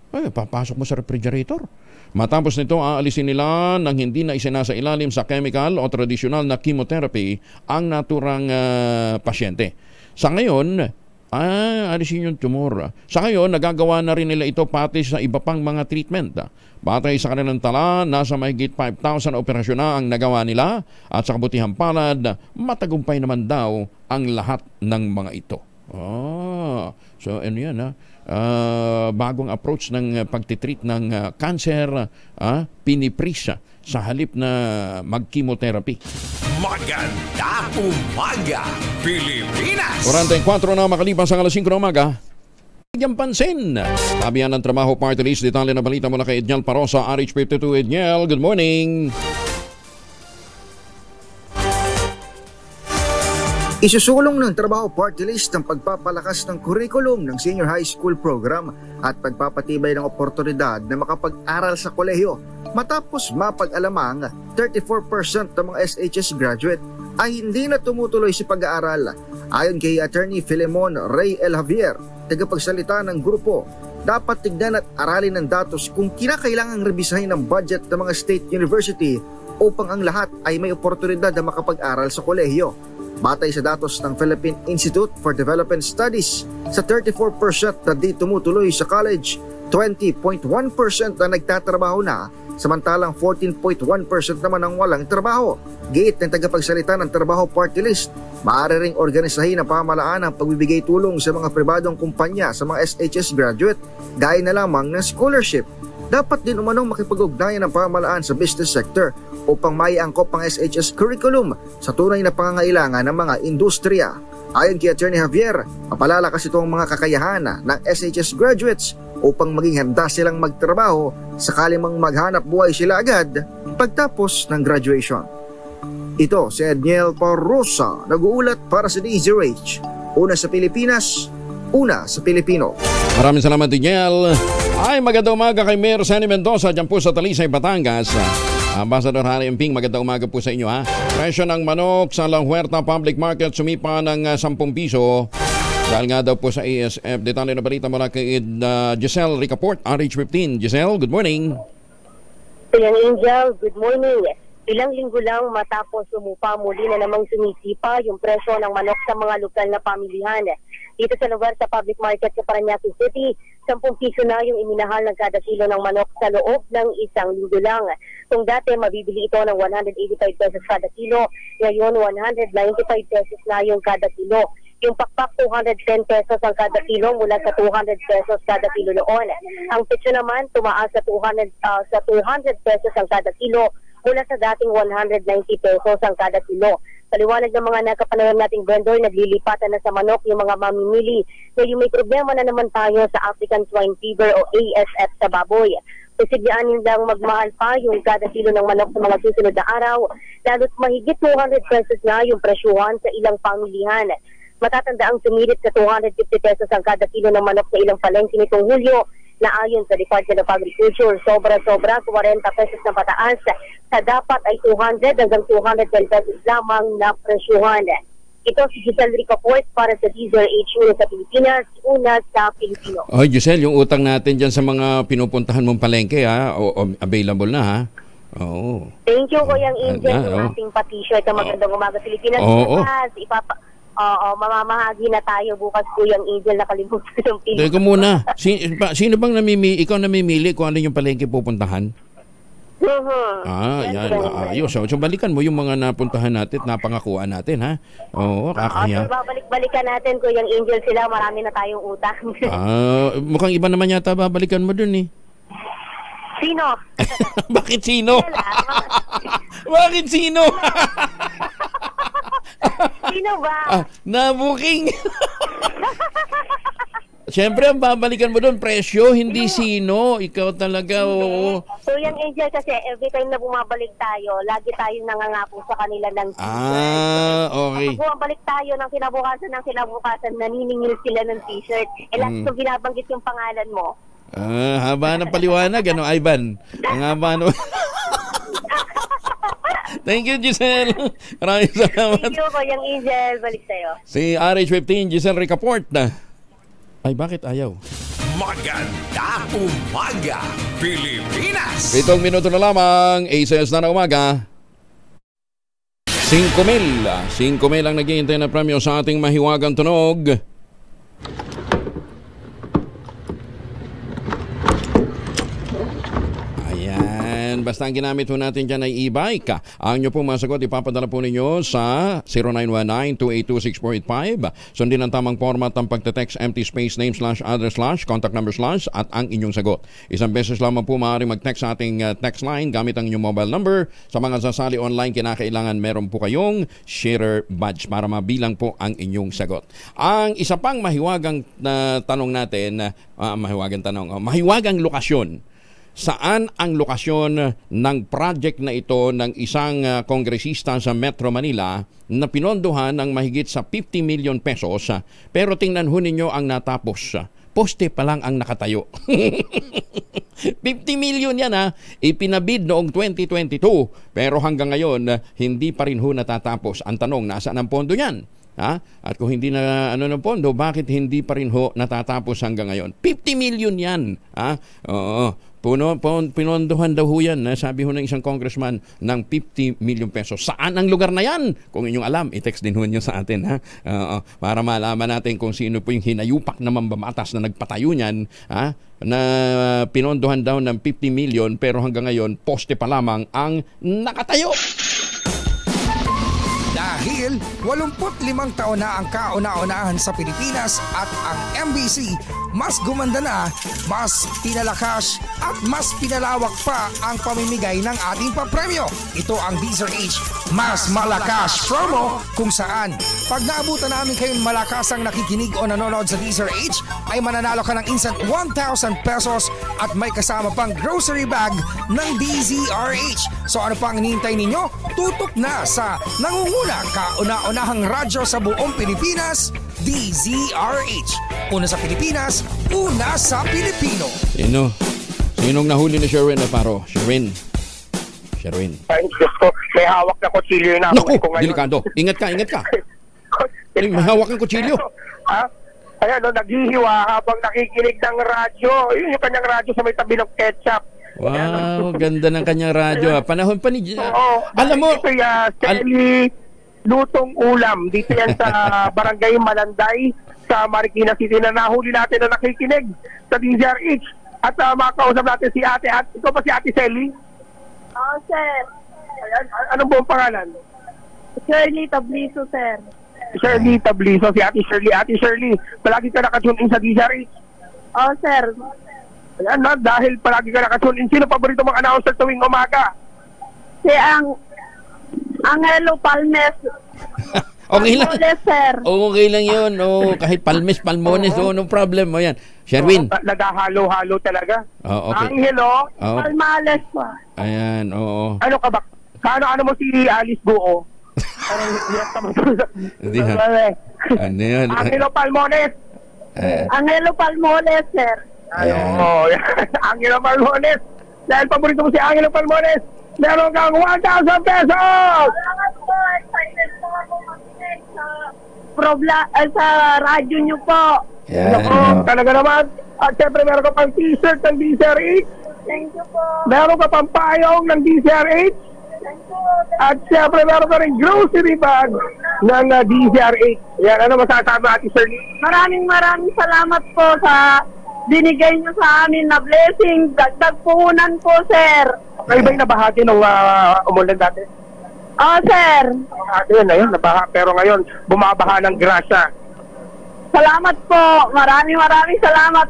Ay, papasok mo sa refrigerator. Matapos nito, aalisin nila nang hindi na isinasa ilalim sa chemical o tradisyonal na chemotherapy ang naturang pasyente. Sa ngayon, alisin yung tumor. Sa ngayon, nagagawa na rin nila ito pati sa iba pang mga treatment. Batay sa kanilang tala, nasa mahigit 5,000 operasyon na ang nagawa nila at sa kabutihang palad, matagumpay naman daw ang lahat ng mga ito. So ano yan bagong approach ng pagtitreat ng cancer, pinipris sa halip na mag-chemotherapy. Maganda umaga, Pilipinas! 44 na makalipas ang alas 5 ng umaga. Bigyan pansin. Tabihan ng Trabaho Party List, detalye na balita mula kay Edniel Parosa, RH52. Edniel, good morning. Isusulong ng Trabaho Party List ang pagpapalakas ng curriculum ng senior high school program at pagpapatibay ng oportunidad na makapag-aral sa kolehiyo matapos mapag-alamang 34% ng mga SHS graduate ay hindi na tumutuloy sa pag-aaral. Ayon kay Attorney Filemon Ray L. Javier, tagapagsalita ng grupo, dapat tignan at aralin ng datos kung kinakailangang rebisahin ng budget ng mga state university upang ang lahat ay may oportunidad na makapag-aral sa kolehiyo. Batay sa datos ng Philippine Institute for Development Studies, sa 34% na di tumutuloy sa college, 20.1% na nagtatrabaho na, samantalang 14.1% naman ang walang trabaho. Giit ng tagapagsalita ng Trabaho Party List, maaari ring organisahin ng pamahalaan ang pagbibigay tulong sa mga pribadong kumpanya sa mga SHS graduate, gaya na lamang ng scholarship. Dapat din umanong makipag-ugnayan ng pamahalaan sa business sector upang maiangkop ang SHS curriculum sa tunay na pangangailangan ng mga industriya. Ayon kay Attorney Javier, mapalalakas itong mga kakayahan ng SHS graduates upang maging handa silang magtrabaho sakali mang maghanap buhay sila agad pagtapos ng graduation. Ito si Edniel Parosa, nag-uulat para sa DZRH. Una sa Pilipinas, una sa Pilipino. Maraming salamat, Edniel. Ay, magandang umaga kay Mayor Sandy Mendoza dyan po sa Talisay, Batangas. Ambassador Harry Emping, magandang umaga po sa inyo ha. Presyo ng manok sa La Huerta Public Market sumipa ng 10 piso. Dahil nga daw po sa ASF. Detalye na balita mula kay Giselle Ricaport, RH15. Giselle, good morning. Kuya Angel, good morning. Ilang linggo lang matapos sumupa, muli na namang sumisipa yung presyo ng manok sa mga lokal na pamilihan. Dito sa lugar sa public market sa Parañaque City, 10 piso na yung iminahal ng kada kilo ng manok sa loob ng isang linggo lang. Kung dati mabibili ito ng 185 pesos kada kilo, ngayon 195 pesos na yung kada kilo. Yung pakpak 210 pesos ang kada kilo mula sa 200 pesos kada kilo noon. Ang petso naman tumaas sa 200 pesos ang kada kilo mula sa dating 190 pesos ang kada kilo. Paliwanag ng mga nakapanayan nating vendor, naglilipatan na sa manok yung mga mamimili na yung may problema na naman tayo sa African Swine Fever o ASF sa baboy. Posiblyanin nilang magmahal pa yung kada kilo ng manok sa mga susunod na araw, lalo't mahigit 200 pesos na yung presyuhan sa ilang pamilihan. Matatanda ang sumirit sa 250 pesos ang kada kilo ng manok sa ilang palengke nitong Hulyo, na ayon sa Department of Agriculture, sobra-sobra 40 pesos na pataas sa dapat ay 200 hanggang 210 pesos lamang na presyuhan. Ito si Giselle Ricaport para sa DZRH, una sa Pilipinas, una sa Pilipino. Oy Giselle, yung utang natin dyan sa mga pinupuntahan mong palengke available na ha? Oo. Thank you, Kuya Angel, yung ating pa-t-shirt na magandang umaga Pilipinas. Mamamahagi na tayo bukas, Kuyang Angel, nakalimutan ng Pilipinas. Teka muna, sino bang namimili? Ikaw namimili kung ano yung palengke pupuntahan? Yan. Ayos. So, balikan mo yung mga napuntahan natin, napangakuan natin, ha? Oo, kakaya. Babalik-balikan natin, Kuya Angel, sila. Marami na tayong utang. Mukhang iba naman yata babalikan mo dun, eh. Sino? Bakit sino? Bakit sino? Sino ba? Na-booking. Siyempre, ang babalikan mo doon, presyo, hindi sino. Ikaw talaga, oo. So, yung Angel, kasi every time na bumabalik tayo, lagi tayong nangangako sa kanila ng t-shirt. Okay. Kapag bumabalik tayo ng kinabukasan, naniningil sila ng t-shirt. Lagi kong binabanggit yung pangalan mo. Haba ng paliwanag, ano, Ivan? Ang haba ng... Thank you, Giselle. Maraming salamat. Thank you, Kuya Angel. Balik sa'yo. Si RH15, Giselle Ricaport na. Ay, bakit ayaw? Maganda umaga, Pilipinas! 7 minuto na lamang, ACS na umaga. 5,000 ang naghihintay na premyo sa ating mahiwagang tunog. Basta ang ginamit po natin dyan ay e-bike. Ang nyo pong masagot, ipapadala po ninyo sa 0919-282-6485. Sundin ang tamang format ng pagte-text, empty space, name /address / contact number / at ang inyong sagot. Isang beses lamang po maaari mag-text sa ating text line gamit ang inyong mobile number. Sa mga sasali online, kinakailangan meron po kayong sharer badge para mabilang po ang inyong sagot. Ang isa pang mahiwagang tanong natin, mahiwagang lokasyon. Saan ang lokasyon ng project na ito ng isang kongresista sa Metro Manila na pinondohan ng mahigit sa 50 million pesos, pero tingnan ho ninyo ang natapos. Poste pa lang ang nakatayo. 50 million yan, ipinabid noong 2022, pero hanggang ngayon hindi pa rin ho natatapos. Ang tanong, nasaan ang pondo yan? At kung hindi na ng pondo, bakit hindi pa rin ho natatapos hanggang ngayon? 50 million yan. Oo. Pinondohan daw ho yan, sabi ho ng isang congressman, ng 50 million pesos. Saan ang lugar na yan? Kung inyong alam, i-text din ho nyo sa atin, para malaman natin kung sino po yung hinayupak na mambabatas na nagpatayo niyan, na pinondohan daw ng 50 million pero hanggang ngayon, poste pa lamang ang nakatayo. Dahil 85 taon na ang kauna-unahan sa Pilipinas at ang MBC, mas gumanda na, mas pinalakas at mas pinalawak pa ang pamimigay ng ating papremyo. Ito ang DZRH Mas Malakas Promo, kung saan pag naabutan namin kayong malakasang nakikinig o nanonood sa DZRH, ay mananalo ka ng instant 1,000 pesos at may kasama pang grocery bag ng DZRH. So ano pang hinihintay ninyo? Tutok na sa nangunguna kauna-unahang radyo sa buong Pilipinas, DZRH. Una sa Pilipinas, una sa Pilipino. Sinong nahuli ni Sherwin na paro? Sherwin. Ay, Diyos ko, may hawak na kutsilyo na ako. Naku, delikado. Ingat ka. May hawak ng kutsilyo. Ayan, naghihiwa habang nakikinig ng radyo. Yun yung kanyang radyo sa may tabi ng ketchup. Wow, ganda ng kanyang radyo. Panahon pa ni... Alam mo... Ito Shelly Lutong Ulam. Dito yan sa Barangay Malanday sa Marikina City na nahuli natin na nakikinig sa DZRH. At makausap natin si ate. At ito pa si Ate Shelly? Oo, sir. Ayan, anong buong pangalan? Shirley Tabliso, sir. Shirley Tabliso, si Ate Shirley. Ate Shirley, palagi ka nakatune in sa DZRH? Oo, sir. Ayan na, dahil palagi ka nakatune in. Sino paborito mong announcer tuwing umaga? Si Angelo Palmes. Okay lang. Palmones, sir. Okay lang yun. Kahit Palmones, no problem. Ayan. Sherwin. Naghahalo-halo talaga. Okay. Angelo Palmales pa. Ayan, oo. Ano ka ba? Ano mo si Alice Guo? Hindi ha. Ano yun? Angelo Palmones. Angelo Palmones, sir. Angelo Palmones. Dahil paborito mo si Angelo Palmones, meron kang 1,000 pesos! Salamat po. Excited po ako makinig sa radyo nyo po. Talaga naman. At syempre meron ka pang t-shirt ng DZRH. Thank you po. Meron ka pang payong ng DZRH. Thank you. At syempre meron ka rin grocery bag ng DZRH. Yan, ano masasabi Ate Shirley? Maraming salamat po sa binigay nyo sa amin na blessing. Dagdag puhunan po, sir. Kayo ba yung nabahagi nung umulan dati? Sir. Yun na yun, nabaha. Pero ngayon, bumabaha ng grasya. Salamat po. Maraming salamat.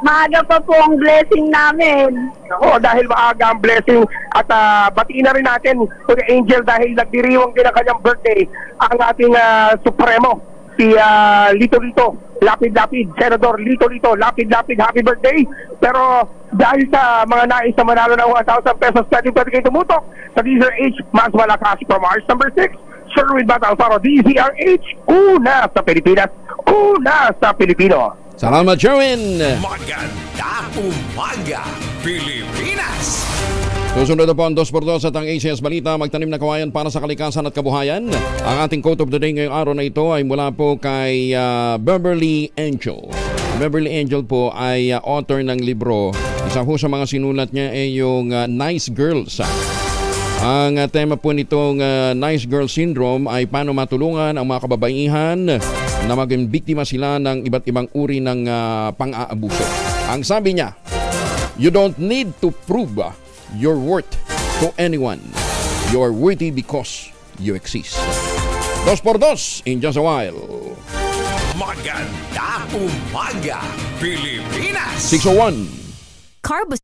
Maaga pa po ang blessing namin. Oo, dahil maaga ang blessing at batiin na rin natin Kuya Angel dahil nagdiriwang din ang kanyang birthday ang ating Supremo, si Lito Lapid, Senador Lito Lapid, happy birthday. Pero dahil sa mga nais na manalo ng 1,000 pesos pwede kayo tumutok sa DZRH mas malakas from March number 6, Sherwin Bata Alfaro, DZRH, una sa Pilipinas, una sa Pilipino. Salamat, Sherwin! Magandang umaga, Pilipinas! Susunod na po ang 2x2 at ang ACS Balita, magtanim na kawayan para sa kalikasan at kabuhayan. Ang ating quote of the day ngayong araw na ito ay mula po kay Beverly Angel. Beverly Angel po ay author ng libro. Isa po sa mga sinulat niya ay yung Nice Girls. Ang tema po nitong Nice Girl Syndrome ay paano matulungan ang mga kababaihan na maging biktima sila ng iba't ibang uri ng pang-aabuso. Ang sabi niya, you don't need to prove your worth to anyone. You are worthy because you exist. 2x2 in just a while. Magandang umaga, Pilipinas! 601. Carb